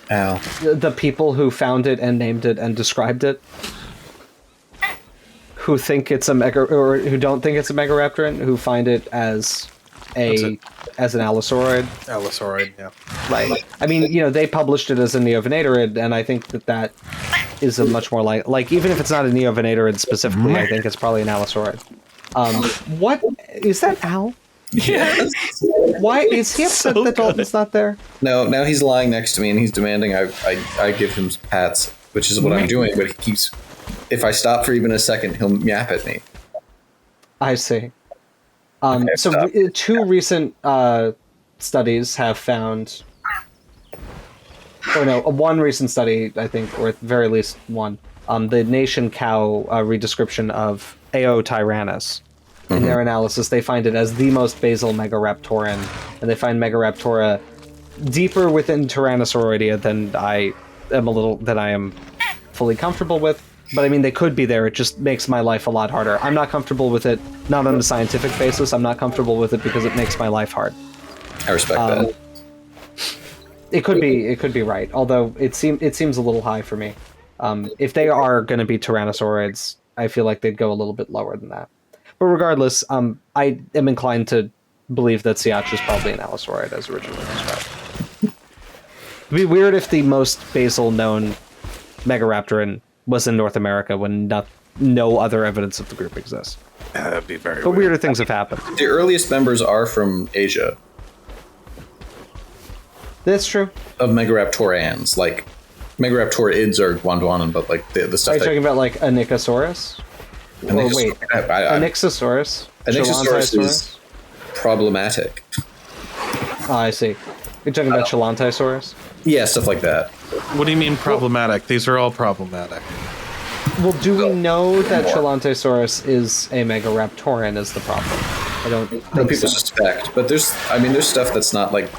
the people who found it and named it and described it, who think it's or who don't think it's a megaraptor, who find it as an allosaurid. Allosaurid, yeah. Right. I mean, they published it as a neovenatorid, and I think that is a much more like even if it's not a neovenatorid specifically, I think it's probably an allosaurid. What is that, Al? Yes. Why is he upset that Dalton's not there? No, now he's lying next to me and he's demanding I give him pats, which is what I'm doing, but he keeps... If I stop for even a second, he'll yap at me. I see. Okay, two recent studies have found... one recent study, I think, or at the very least one, the nation cow redescription of A.O. tyrannus. In their analysis, they find it as the most basal megaraptoran, and they find Megaraptora deeper within Tyrannosauroidea than I am fully comfortable with. But I mean, they could be there. It just makes my life a lot harder. I'm not comfortable with it, not on a scientific basis. I'm not comfortable with it because it makes my life hard. I respect that. It could be right, although it seems a little high for me. If they are going to be Tyrannosaurids, I feel like they'd go a little bit lower than that. But regardless, I am inclined to believe that Ciach is probably an allosaurid as originally described. It'd be weird if the most basal known megaraptoran was in North America when no other evidence of the group exists. That'd be very But weird. weirder things have happened. The earliest members are from Asia. That's true. Of Megaraptorans. Like, Megaraptorids are Gondwanan, but like the stuff Are you talking about like Onychosaurus? Onyxosaurus. Onyxosaurus is problematic. Oh, I see. You're talking about Chelantosaurus? Yeah, stuff like that. What do you mean problematic? These are all problematic. Well, do we know that Chelantosaurus is a Megaraptoran is the problem? I don't think People so. suspect, but there's stuff that's not like...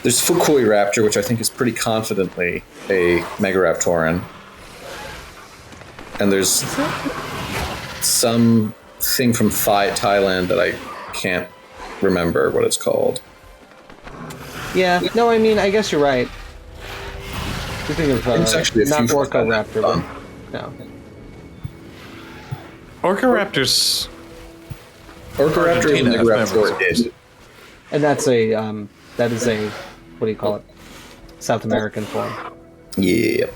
There's Fukuiraptor, which I think is pretty confidently a Megaraptoran. And there's some thing from Thailand that I can't remember what it's called. Yeah, no, I mean, I guess you're right. You think of It's actually a not few Orcoraptor, but no. Orcoraptors. Orcoraptor is a Argentina, Megaraptor. And that's that is a, what do you call it? South American form. Yeah.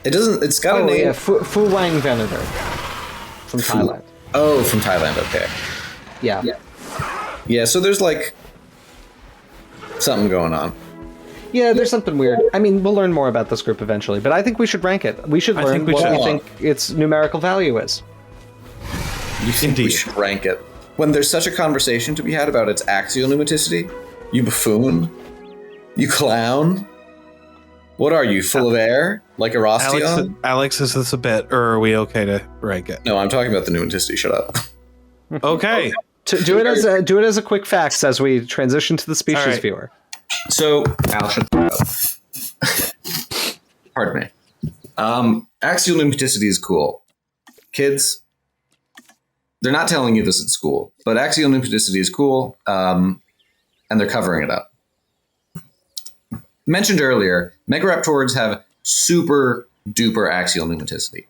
It doesn't... It's got a name... Yeah, Fuwang Venator from Thailand. Oh, from Thailand, okay. Yeah. Yeah, so there's like... something going on. Yeah, there's something weird. I mean, we'll learn more about this group eventually, but I think we should rank it. We should learn what we think its numerical value is. You think we should rank it? When there's such a conversation to be had about its axial pneumaticity? You buffoon? You clown? What are you, full of air? Like a Rostion? Alex, is this a bit, or are we okay to rank it? No, I'm talking about the pneumaticity. Shut up. Okay. Do it as a quick facts as we transition to the species viewer. So, Al, shut up. Pardon me. Axial pneumaticity is cool. Kids, they're not telling you this at school, but axial pneumaticity is cool, and they're covering it up. Mentioned earlier, Megaraptorids have super duper axial pneumaticity.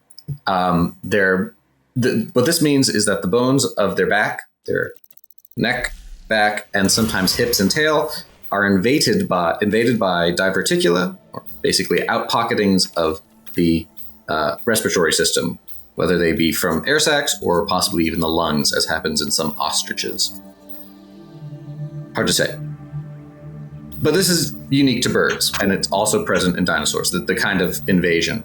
What this means is that the bones of their back, their neck, back, and sometimes hips and tail are invaded by diverticula, or basically outpocketings of the respiratory system, whether they be from air sacs or possibly even the lungs, as happens in some ostriches. Hard to say. But this is unique to birds, and it's also present in dinosaurs, the kind of invasion.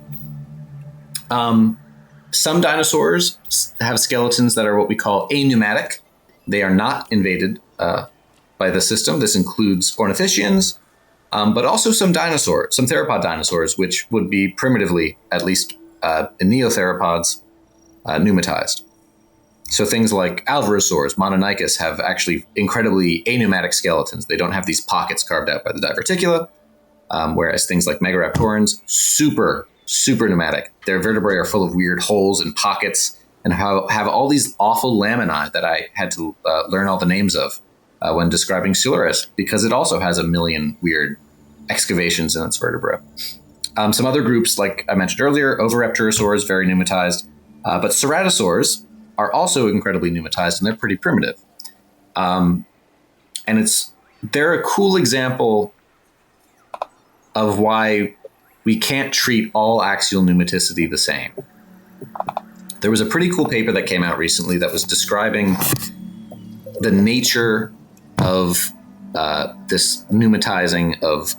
Some dinosaurs have skeletons that are what we call enigmatic. They are not invaded by the system. This includes ornithischians, but also some theropod dinosaurs, which would be primitively, at least in neotheropods, pneumatized. So things like alvarezsaurs, Mononychus, have actually incredibly enigmatic skeletons. They don't have these pockets carved out by the diverticula, whereas things like megaraptorans, super pneumatic. Their vertebrae are full of weird holes and pockets and have all these awful laminae that I had to learn all the names of when describing Siluris, because it also has a million weird excavations in its vertebra. Some other groups, like I mentioned earlier, oviraptorosaurs, very pneumatized, but ceratosaurs are also incredibly pneumatized, and they're pretty primitive. And they're a cool example of why we can't treat all axial pneumaticity the same. There was a pretty cool paper that came out recently that was describing the nature of this pneumatizing of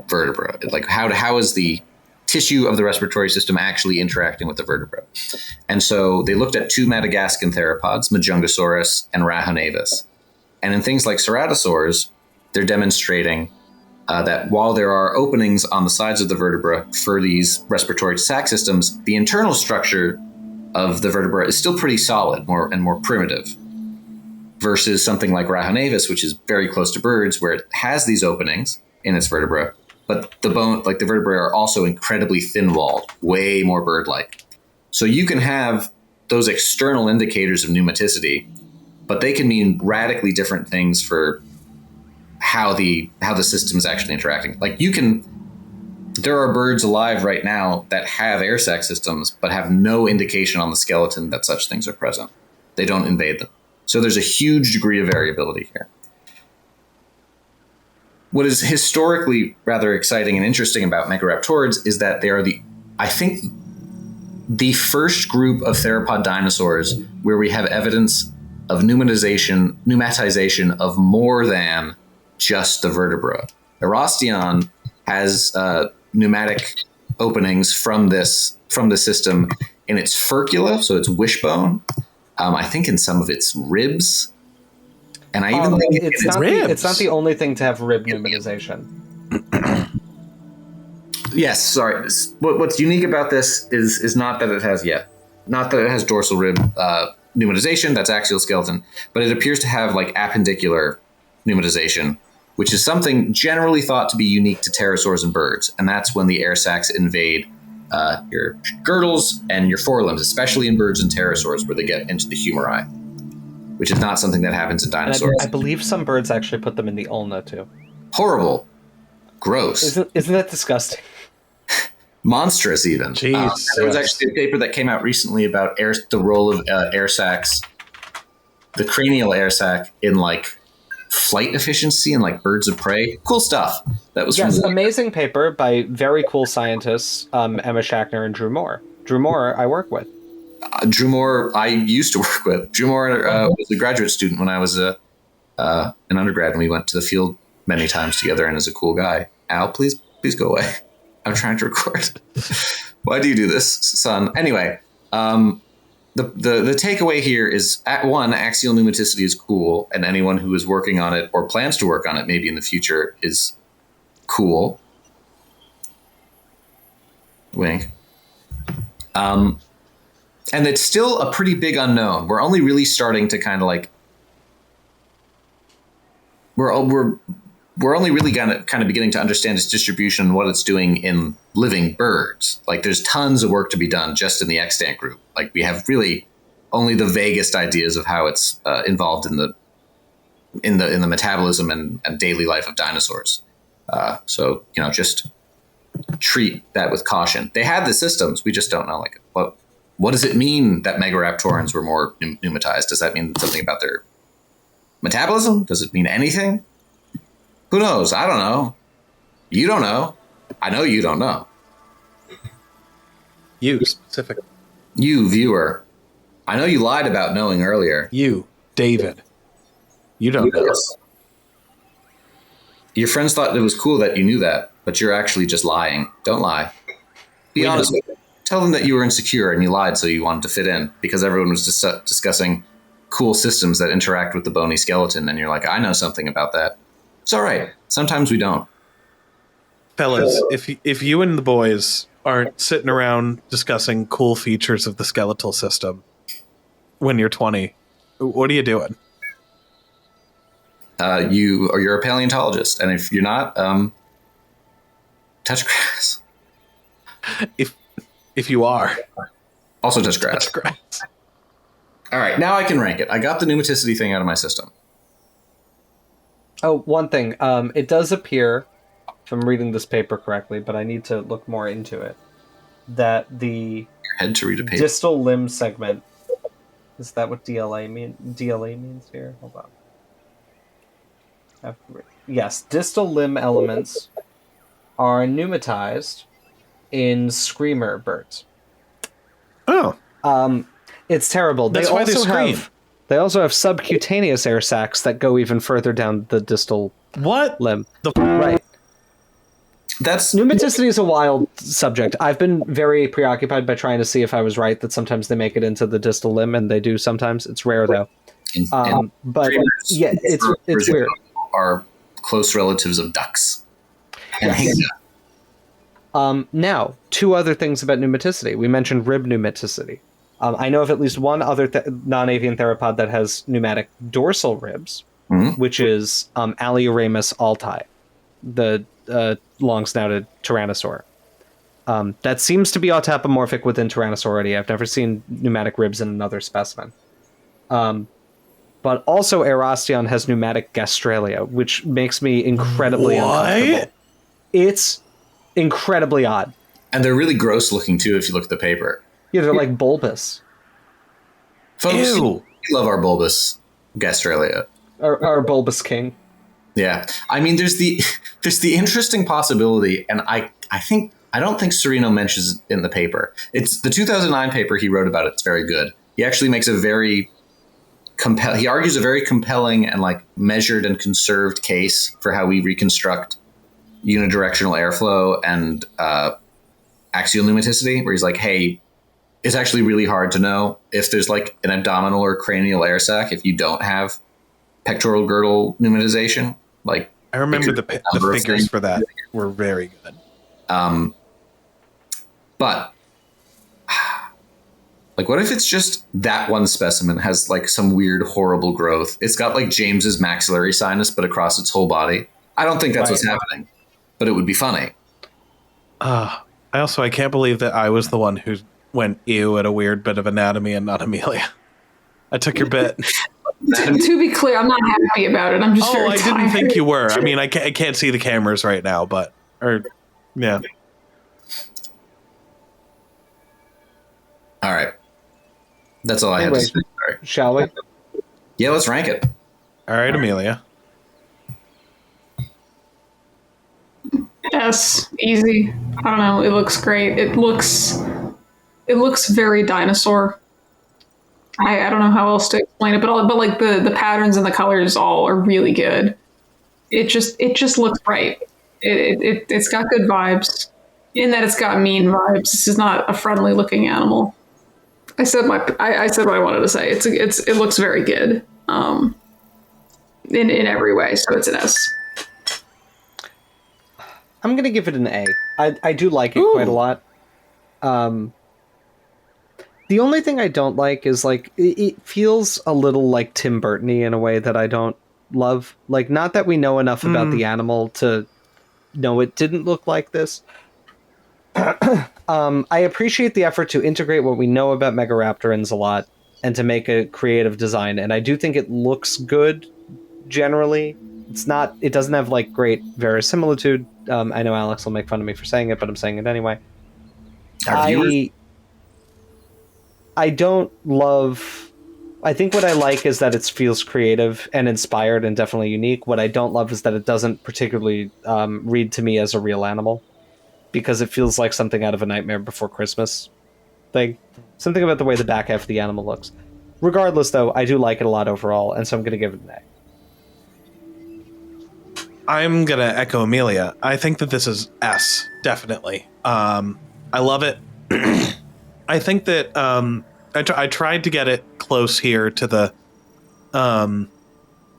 vertebra. Like how is the tissue of the respiratory system actually interacting with the vertebra? And so they looked at two Madagascan theropods, Majungasaurus and Rahonavis. And in things like ceratosaurs, they're demonstrating that while there are openings on the sides of the vertebra for these respiratory sac systems, the internal structure of the vertebra is still pretty solid, more primitive, versus something like Rahonavis, which is very close to birds, where it has these openings in its vertebra, but the bone, like the vertebrae, are also incredibly thin-walled, way more bird-like. So you can have those external indicators of pneumaticity, but they can mean radically different things for how the system is actually interacting. Like there are birds alive right now that have air sac systems, but have no indication on the skeleton that such things are present. They don't invade them. So there's a huge degree of variability here. What is historically rather exciting and interesting about megaraptorids is that they are I think, the first group of theropod dinosaurs where we have evidence of pneumatization of more than just the vertebra. Erostion has pneumatic openings from the system in its furcula, so its wishbone. I think in some of its ribs. And I even think it's not the only thing to have rib pneumatization. Yes, sorry. What's unique about this is not that it has dorsal rib pneumatization, that's axial skeleton, but it appears to have like appendicular pneumatization, which is something generally thought to be unique to pterosaurs and birds. And that's when the air sacs invade your girdles and your forelimbs, especially in birds and pterosaurs, where they get into the humeri, which is not something that happens in dinosaurs. I believe some birds actually put them in the ulna too. Horrible. Gross. Isn't that disgusting? Monstrous, even. Jeez. There was actually a paper that came out recently about the role of air sacs, the cranial air sac, in like flight efficiency and like birds of prey. Cool stuff. That was amazing paper by very cool scientists, Emma Shackner and Drew Moore. Drew Moore, I work with. Drew Moore, I used to work with. Drew Moore was a graduate student when I was an undergrad, and we went to the field many times together, and is a cool guy. Al, please go away. I'm trying to record. Why do you do this, son? Anyway, the takeaway here is, one, axial pneumaticity is cool, and anyone who is working on it or plans to work on it maybe in the future is cool. Wink. And it's still a pretty big unknown. We're only really starting to kind of like we're only really kind of beginning to understand its distribution and what it's doing in living birds. Like there's tons of work to be done just in the extant group. Like we have really only the vaguest ideas of how it's involved in the metabolism and daily life of dinosaurs. So just treat that with caution. They have the systems, we just don't know like what does it mean that megaraptorans were more pneumatized? Does that mean something about their metabolism? Does it mean anything? Who knows? I don't know. You don't know. I know you don't know. You, specific. You, viewer. I know you lied about knowing earlier. You, David. You don't know. Yes. Your friends thought it was cool that you knew that, but you're actually just lying. Don't lie. Be honest with them. Tell them that you were insecure and you lied so you wanted to fit in because everyone was discussing cool systems that interact with the bony skeleton, and you're like, I know something about that. It's all right. Sometimes we don't. Fellas, if you and the boys aren't sitting around discussing cool features of the skeletal system when you're 20, what are you doing? You're a paleontologist, and if you're not, touch grass. If you are, also touch grass. touch grass. All right, now I can rank it. I got the pneumaticity thing out of my system. Oh, one thing. It does appear, if I'm reading this paper correctly, but I need to look more into it, that the Head to read a paper. distal limb segment, is that what DLA means here? Hold on. Yes, distal limb elements are pneumatized in screamer birds. Oh. It's terrible. That's why they scream. They also have subcutaneous air sacs that go even further down the distal limb. Right. That's Pneumaticity is a wild subject. I've been very preoccupied by trying to see if I was right that sometimes they make it into the distal limb, and they do sometimes. It's rare though. But yeah, it's weird. Are close relatives of ducks. Yes. Now, two other things about pneumaticity. We mentioned rib pneumaticity. I know of at least one other non-avian theropod that has pneumatic dorsal ribs, which is Alioramus altai, the long-snouted tyrannosaur. That seems to be autapomorphic within Tyrannosauridae. I've never seen pneumatic ribs in another specimen. But also Erostion has pneumatic gastralia, which makes me incredibly uncomfortable. It's incredibly odd. And they're really gross looking too if you look at the paper. Yeah, they're like bulbous. Folks, Ew. we love our bulbous gastralia. Our bulbous king. Yeah. I mean, there's the interesting possibility, and I don't think Serino mentions it in the paper. It's the 2009 paper he wrote about it. It's very good. He actually makes he argues a very compelling and like measured and conserved case for how we reconstruct unidirectional airflow and axial pneumaticity, where he's like, hey, it's actually really hard to know if there's like an abdominal or cranial air sac if you don't have pectoral girdle pneumatization. Like, I remember the figures for that were very good. But like, what if it's just that one specimen has like some weird, horrible growth? It's got like James's maxillary sinus, but across its whole body. I don't think that's what's happening, but it would be funny. I can't believe that I was the one who went ew at a weird bit of anatomy and not Amelia. I took your bit. To be clear, I'm not happy about it. I'm just very tired. Didn't think you were. I mean, I can't see the cameras right now, but yeah. All right. That's all I had to say. Sorry. Shall we? Yeah, let's rank it. All right, Amelia. Yes, easy. I don't know. It looks great. It looks very dinosaur. I don't know how else to explain it, but like the patterns and the colors all are really good. It just looks right. It's got good vibes. In that it's got mean vibes. This is not a friendly looking animal. I said what I wanted to say. It looks very good. In every way. So it's an S. I'm gonna give it an A. I do like it quite a lot. The only thing I don't like is like it feels a little like Tim Burton-y in a way that I don't love. Like, not that we know enough about the animal to know it didn't look like this. I appreciate the effort to integrate what we know about megaraptorans a lot and to make a creative design, and I do think it looks good generally. It doesn't have like great verisimilitude. I know Alex will make fun of me for saying it, but I'm saying it anyway. I don't love I think what I like is that it feels creative and inspired and definitely unique. What I don't love is that it doesn't particularly read to me as a real animal, because it feels like something out of a Nightmare Before Christmas thing. Something about the way the back half of the animal looks. Regardless, though, I do like it a lot overall, and so I'm going to give it an A. I'm going to echo Amelia. I think that this is S, definitely. I love it. I think that I tried to get it close here to the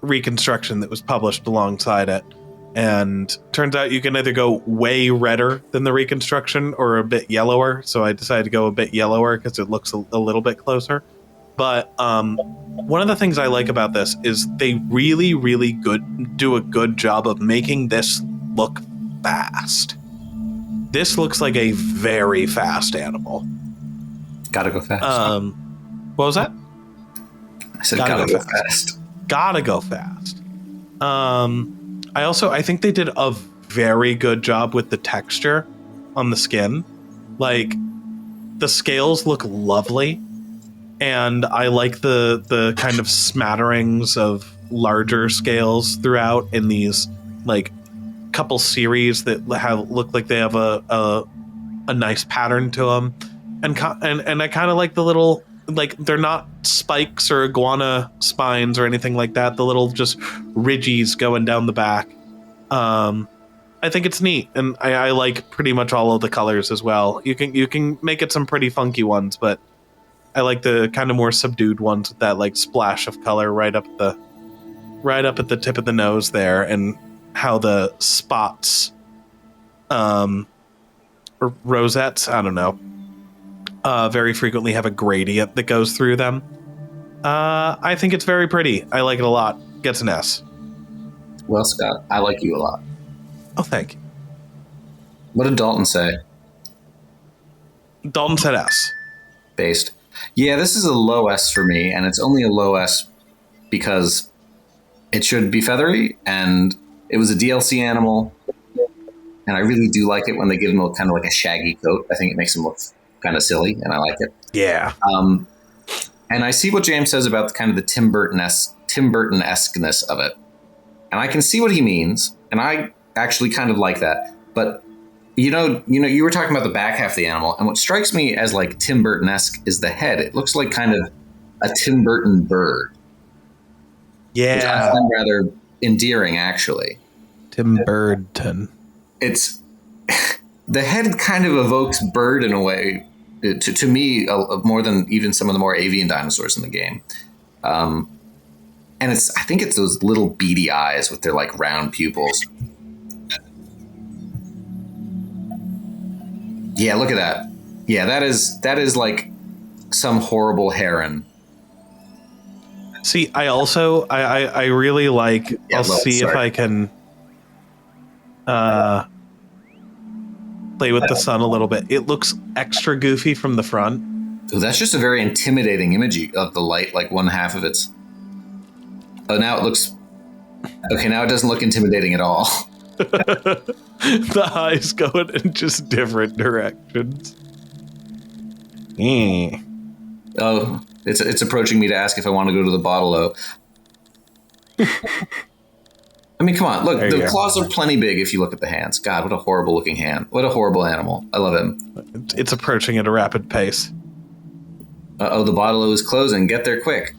reconstruction that was published alongside it. And turns out you can either go way redder than the reconstruction or a bit yellower. So I decided to go a bit yellower because it looks a little bit closer. But one of the things I like about this is they really, really do a good job of making this look fast. This looks like a very fast animal. Gotta go fast. What was that? I said gotta go fast. Gotta go fast. I think they did a very good job with the texture on the skin. Like, the scales look lovely, and I like the kind of smatterings of larger scales throughout in these like couple series that look like they have a nice pattern to them, and I kind of like the little, like, they're not spikes or iguana spines or anything like that. The little just ridges going down the back. I think it's neat, and I like pretty much all of the colors as well. You can make it some pretty funky ones, but I like the kind of more subdued ones with that like splash of color right up at the tip of the nose there, and how the spots, or rosettes, I don't know, very frequently have a gradient that goes through them. I think it's very pretty. I like it a lot. Gets an S. Well, Scott, I like you a lot. Oh, thank you. What did Dalton say? Dalton said S. Based. Yeah, this is a low S for me, and it's only a low S because it should be feathery, and it was a DLC animal, and I really do like it when they give them kind of like a shaggy coat. I think it makes them look kind of silly, and I like it. Yeah. And I see what James says about the kind of the Tim Burton-esqueness of it. And I can see what he means, and I actually kind of like that. But you were talking about the back half of the animal, and what strikes me as like Tim Burton-esque is the head. It looks like kind of a Tim Burton bird. Yeah. Which I find rather endearing, actually. Tim Burton. It's the head kind of evokes bird in a way, to me, more than even some of the more avian dinosaurs in the game. And I think it's those little beady eyes with their like round pupils. Yeah, look at that. Yeah, that is like some horrible heron. See, I really like, I'll see if I can play with the sun a little bit. It looks extra goofy from the front. Ooh, that's just a very intimidating image of the light, like one half of its. Oh, now it looks. Okay, now it doesn't look intimidating at all. The eyes going in just different directions. Oh, it's approaching me to ask if I want to go to the bottle. I mean, come on. Look, the claws are plenty big if you look at the hands. God, what a horrible looking hand. What a horrible animal. I love him. It's approaching at a rapid pace. Uh-oh, the bottle is closing. Get there quick.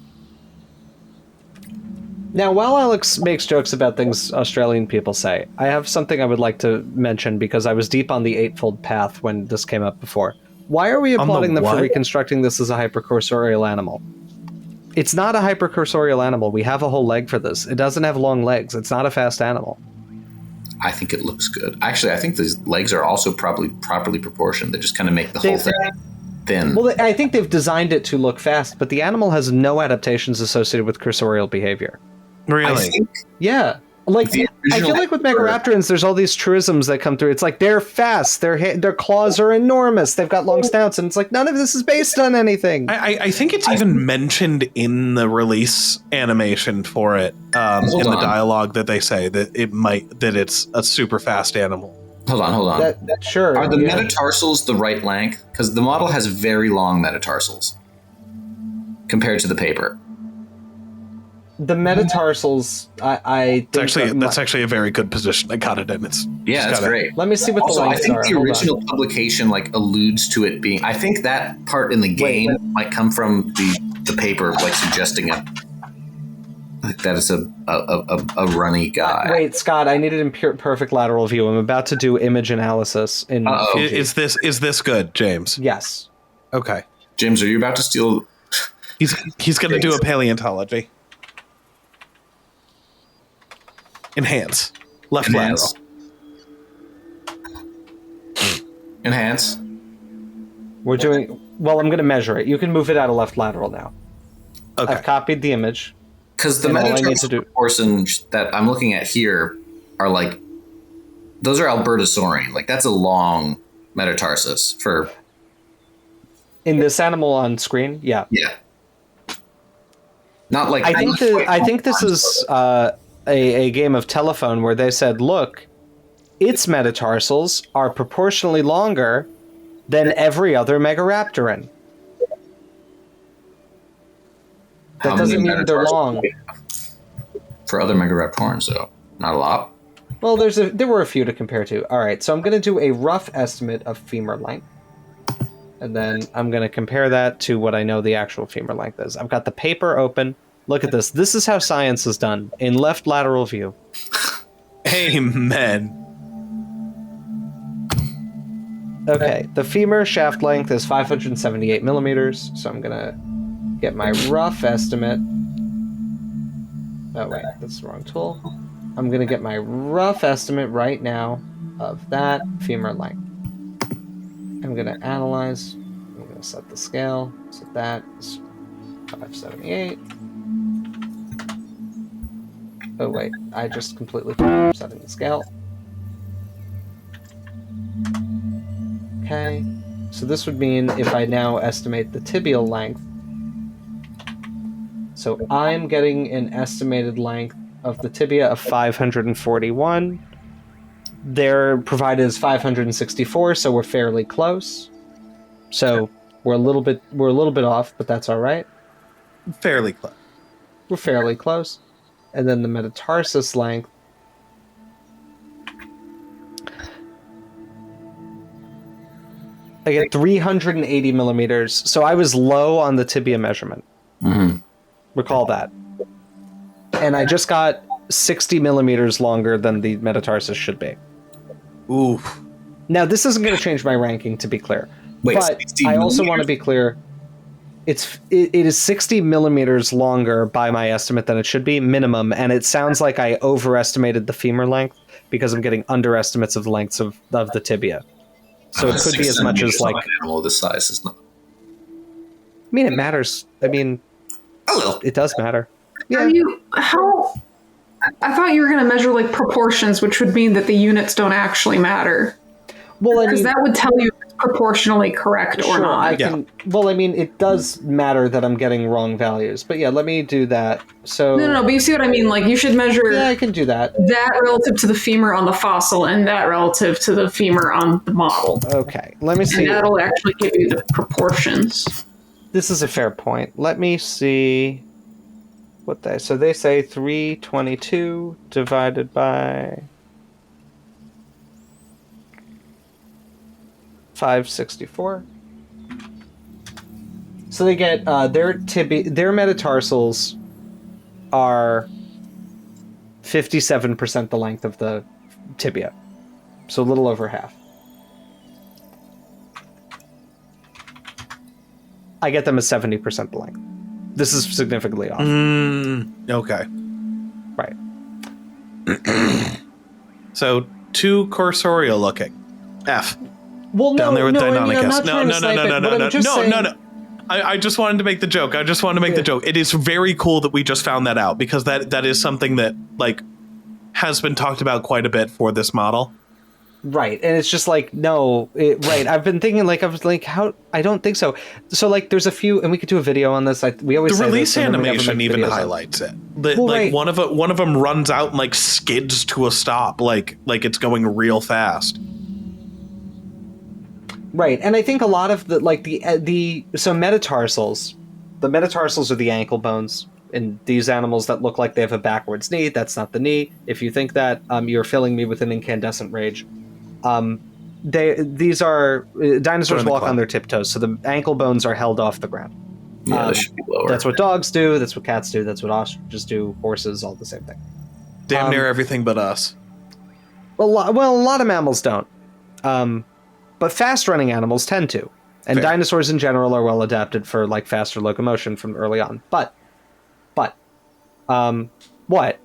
Now, while Alex makes jokes about things Australian people say, I have something I would like to mention because I was deep on the Eightfold Path when this came up before. Why are we applauding them for reconstructing this as a hypercursorial animal? It's not a hypercursorial animal. We have a whole leg for this. It doesn't have long legs. It's not a fast animal. I think it looks good. Actually, I think these legs are also probably properly proportioned. They just kind of make the whole thing thin. Well, I think they've designed it to look fast, but the animal has no adaptations associated with cursorial behavior. Really? Yeah. Like, I feel like with megaraptorans, there's all these truisms that come through. It's like, they're fast, their claws are enormous, they've got long snouts, and it's like, none of this is based on anything. I think it's even mentioned in the release animation for it, in the dialogue that they say that it's a super fast animal. Hold on. Sure. Are the metatarsals the right length? Because the model has very long metatarsals compared to the paper. The metatarsals, I think That's actually a very good position. I got it in. It's that's great. Let me see what Also, the lengths I think are. the original publication like alludes to it being. I think that part in the game might come from the paper, like suggesting it. Like that is a runny guy. Wait, Scott, I need it in perfect lateral view. I'm about to do image analysis in Fiji. Is this good, James? Yes. Okay. James, are you about to steal? He's going to do a paleontology. Enhance. Left lateral. Enhance. We're doing... Well, I'm going to measure it. You can move it out of left lateral now. Okay. I've copied the image. Because the metatarsal proportions that I'm looking at here are like... Those are Albertosaurian. Like, that's a long metatarsus for... In this animal on screen? Yeah. Yeah. Not like... I think this is... a game of telephone where they said, look, its metatarsals are proportionally longer than every other megaraptoran. That doesn't mean they're long. For other megaraptorans, though. Not a lot. Well, there were a few to compare to. All right, so I'm going to do a rough estimate of femur length. And then I'm going to compare that to what I know the actual femur length is. I've got the paper open. Look at this. This is how science is done, in left lateral view. Amen. Okay, the femur shaft length is 578 millimeters, so I'm going to get my rough estimate. Oh, wait, that's the wrong tool. I'm going to get my rough estimate right now of that femur length. I'm going to analyze. I'm going to set the scale. So that is 578. Oh, wait. I just completely forgot setting the scale. Okay. So this would mean if I now estimate the tibial length. So I'm getting an estimated length of the tibia of 541. They're provided as 564, so we're fairly close. So we're a little bit off, but that's all right. Fairly close. We're fairly close. And then the metatarsus length. I get 380 millimeters. So I was low on the tibia measurement. Mm-hmm. Recall that. And I just got 60 millimeters longer than the metatarsus should be. Ooh. Now, this isn't going to change my ranking, to be clear. Wait, but I also want to be clear. It is 60 millimeters longer by my estimate than it should be, minimum, and it sounds like I overestimated the femur length because I'm getting underestimates of the lengths of the tibia. So it could be as much as like... An animal this size is not... I mean, it matters. I mean, a little. It does matter. Yeah. I thought you were going to measure like proportions, which would mean that the units don't actually matter. Well, because that would tell you if it's proportionally correct or not. Well, I mean, it does matter that I'm getting wrong values. But yeah, let me do that. So No, but you see what I mean? Like, you should measure... Yeah, I can do that. That relative to the femur on the fossil and that relative to the femur on the model. Okay, let me see. And that'll actually give you the proportions. This is a fair point. Let me see what they... So they say 322 divided by 564. So they get their metatarsals are 57% the length of the tibia. So a little over half. I get them as 70% the length. This is significantly off. Okay. Right. So, too cursorial looking. F. Well, down there with Deinonychus. No. I just wanted to make the joke. It is very cool that we just found that out, because that is something that like has been talked about quite a bit for this model. Right, and it's just like, no, right. I've been thinking, like, I was like, how? I don't think so. So, like, there's a few, and we could do a video on this. We always the say release this, animation even highlights it. Like, one of them runs out and like skids to a stop, like it's going real fast. Right, and I think a lot of the metatarsals, the metatarsals are the ankle bones, In these animals that look like they have a backwards knee, that's not the knee. If you think that, you're filling me with an incandescent rage. These are dinosaurs walk on their tiptoes, so the ankle bones are held off the ground. Yeah, they should be lower. That's what dogs do. That's what cats do. That's what ostriches do. Horses, all the same thing. Damn near everything but us. A lot of mammals don't. But fast-running animals tend to. And Fair. Dinosaurs in general are well adapted for like faster locomotion from early on. But, what?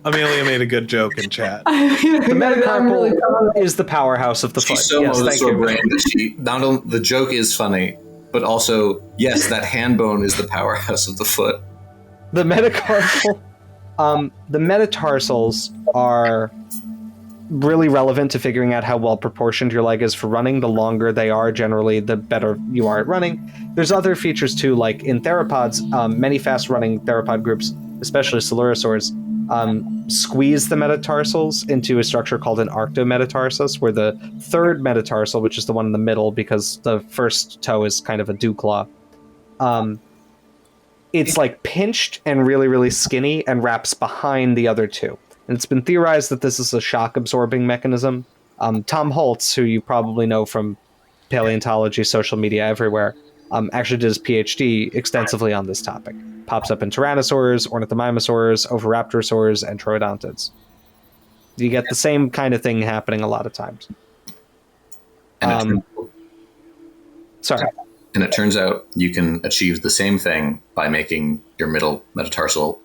Amelia made a good joke in chat. The metacarpal is the powerhouse of the foot. She's so mosasaur brain that she not only the joke is funny, but also yes, that hand bone is the powerhouse of the foot. The metacarpal, the metatarsals are really relevant to figuring out how well proportioned your leg is for running. The longer they are, generally, the better you are at running. There's other features too, like in theropods, many fast-running theropod groups, especially coelurosaurs, squeeze the metatarsals into a structure called an arctometatarsus, where the third metatarsal, which is the one in the middle because the first toe is kind of a dew claw, it's like pinched and really, really skinny and wraps behind the other two. And it's been theorized that this is a shock-absorbing mechanism. Tom Holtz, who you probably know from paleontology, social media, everywhere, actually did his PhD extensively on this topic. Pops up in tyrannosaurs, ornithomimosaurs, oviraptorosaurs, and troodontids. You get the same kind of thing happening a lot of times. Sorry. And it turns out you can achieve the same thing by making your middle metatarsal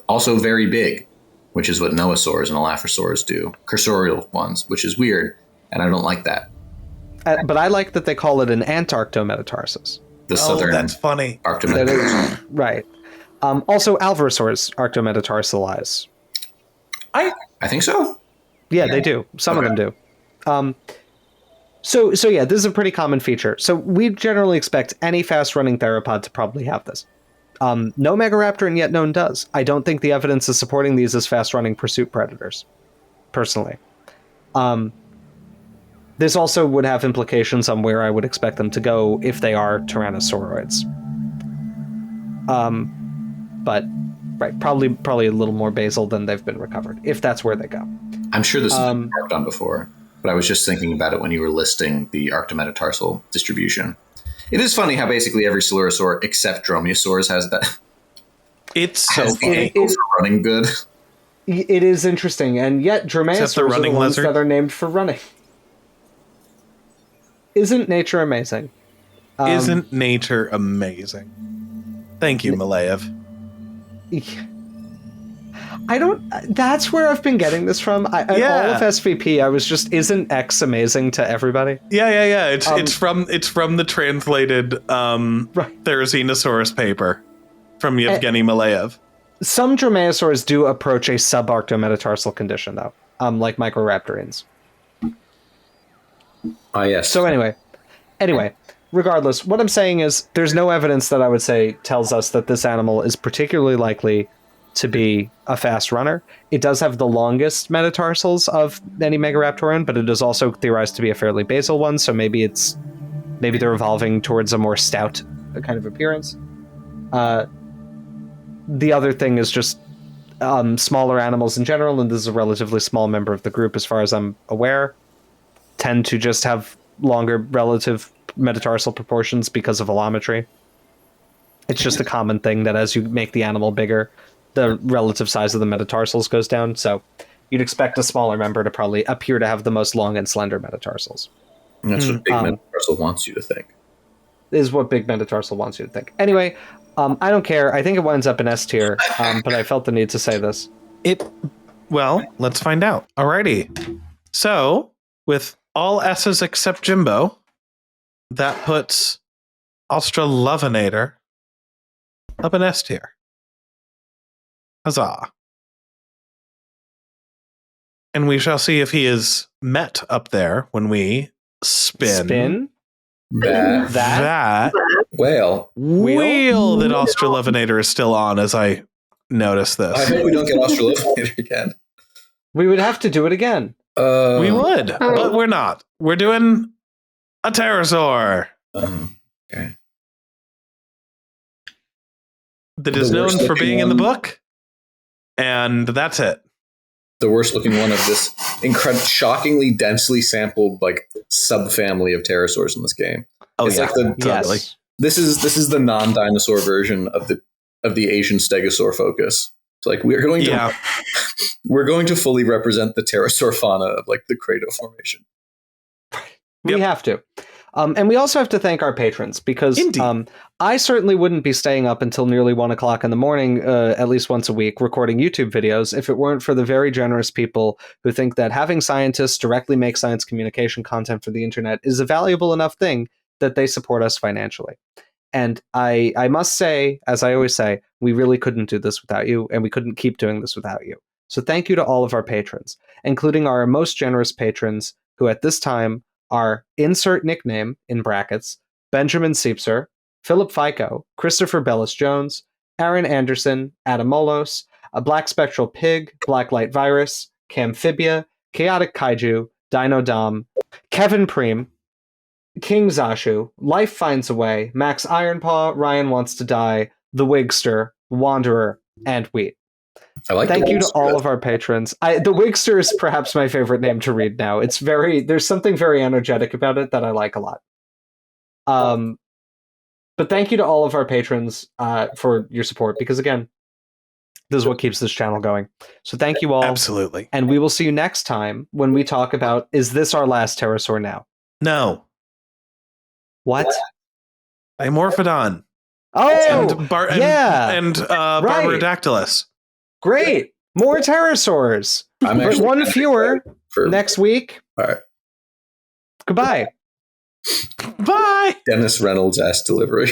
also very big, which is what noasaurs and elaphosaurs do. Cursorial ones, which is weird, and I don't like that. But I like that they call it an antarctometatarsus. The southern that's funny. arctometatarsus. Right. Also, alvarsaurs arctometatarsalise. I think so. Yeah, they do. Some of them do. So yeah, this is a pretty common feature. So we generally expect any fast-running theropod to probably have this. No megaraptor, and yet none does. I don't think the evidence is supporting these as fast-running pursuit predators, personally. This also would have implications on where I would expect them to go if they are tyrannosauroids. But right, probably a little more basal than they've been recovered, if that's where they go. I'm sure this has been worked on before, but I was just thinking about it when you were listing the arctometatarsa distribution. It is funny how basically every coelurosaur except dromaeosaurs has that. It's so funny. For running good. It is interesting, and yet dromaeosaurs are the ones that are named for running. Isn't nature amazing? Isn't nature amazing? Thank you, Malayev. I don't. That's where I've been getting this from. All of SVP, I was just, isn't X amazing to everybody? Yeah. It's from the translated Therizinosaurus paper from Yevgeny Malayev. Some dromaeosaurs do approach a subarctometarsal condition, though, like microraptorines. Yes. So anyway, regardless, what I'm saying is there's no evidence that I would say tells us that this animal is particularly likely to be a fast runner. It does have the longest metatarsals of any megaraptoran, but it is also theorized to be a fairly basal one, so maybe they're evolving towards a more stout kind of appearance. The other thing is just smaller animals in general, and this is a relatively small member of the group as far as I'm aware, tend to just have longer relative metatarsal proportions because of allometry. It's just a common thing that as you make the animal bigger, the relative size of the metatarsals goes down. So you'd expect a smaller member to probably appear to have the most long and slender metatarsals. And that's what big metatarsal wants you to think. Is what big metatarsal wants you to think. Anyway, I don't care. I think it winds up in S tier, but I felt the need to say this. Well, let's find out. Alrighty. So, with all S's except Jimbo, that puts Australovenator up in S tier. Huzzah. And we shall see if he is met up there when we spin that whale that Australovenator is still on as I notice this. I hope we don't get Australovenator again. We would have to do it again. We would, but we're not. We're doing a pterosaur. Okay. that is The known for worst-looking being in the one. book, and that's it. The worst looking one of this shockingly densely sampled like subfamily of pterosaurs in this game. Oh, It's yeah. like the Totally. Yes. this is the non-dinosaur version of the Asian stegosaur focus. It's like we're going to Yeah. we're going to fully represent the pterosaur fauna of like the Crato Formation. We Yep. have to. And we also have to thank our patrons because Indeed. I certainly wouldn't be staying up until nearly 1 o'clock in the morning, at least once a week, recording YouTube videos if it weren't for the very generous people who think that having scientists directly make science communication content for the internet is a valuable enough thing that they support us financially. And I must say, as I always say, we really couldn't do this without you, and we couldn't keep doing this without you. So thank you to all of our patrons, including our most generous patrons who at this time are insert nickname in brackets, Benjamin Seepser, Philip Fico, Christopher Bellis-Jones, Aaron Anderson, Adam Molos, a Black Spectral Pig, Blacklight Virus, Camphibia, Chaotic Kaiju, Dino Dom, Kevin Preem, King Zashu, Life Finds a Way, Max Ironpaw, Ryan Wants to Die, The Wigster, Wanderer, and Wheat. I like. Thank the you to Wigster. all of our patrons. The Wigster is perhaps my favorite name to read now. It's there's something very energetic about it that I like a lot. But thank you to all of our patrons for your support, because again, this is what keeps this channel going. So thank you all. Absolutely. And we will see you next time when we talk about, is this our last pterosaur now? No. What? Dimorphodon. Oh, yeah. And Barbadactylus. Great. More pterosaurs. I'm But actually one fewer for next week. All right. Goodbye. Bye. Dennis Reynolds ass delivery.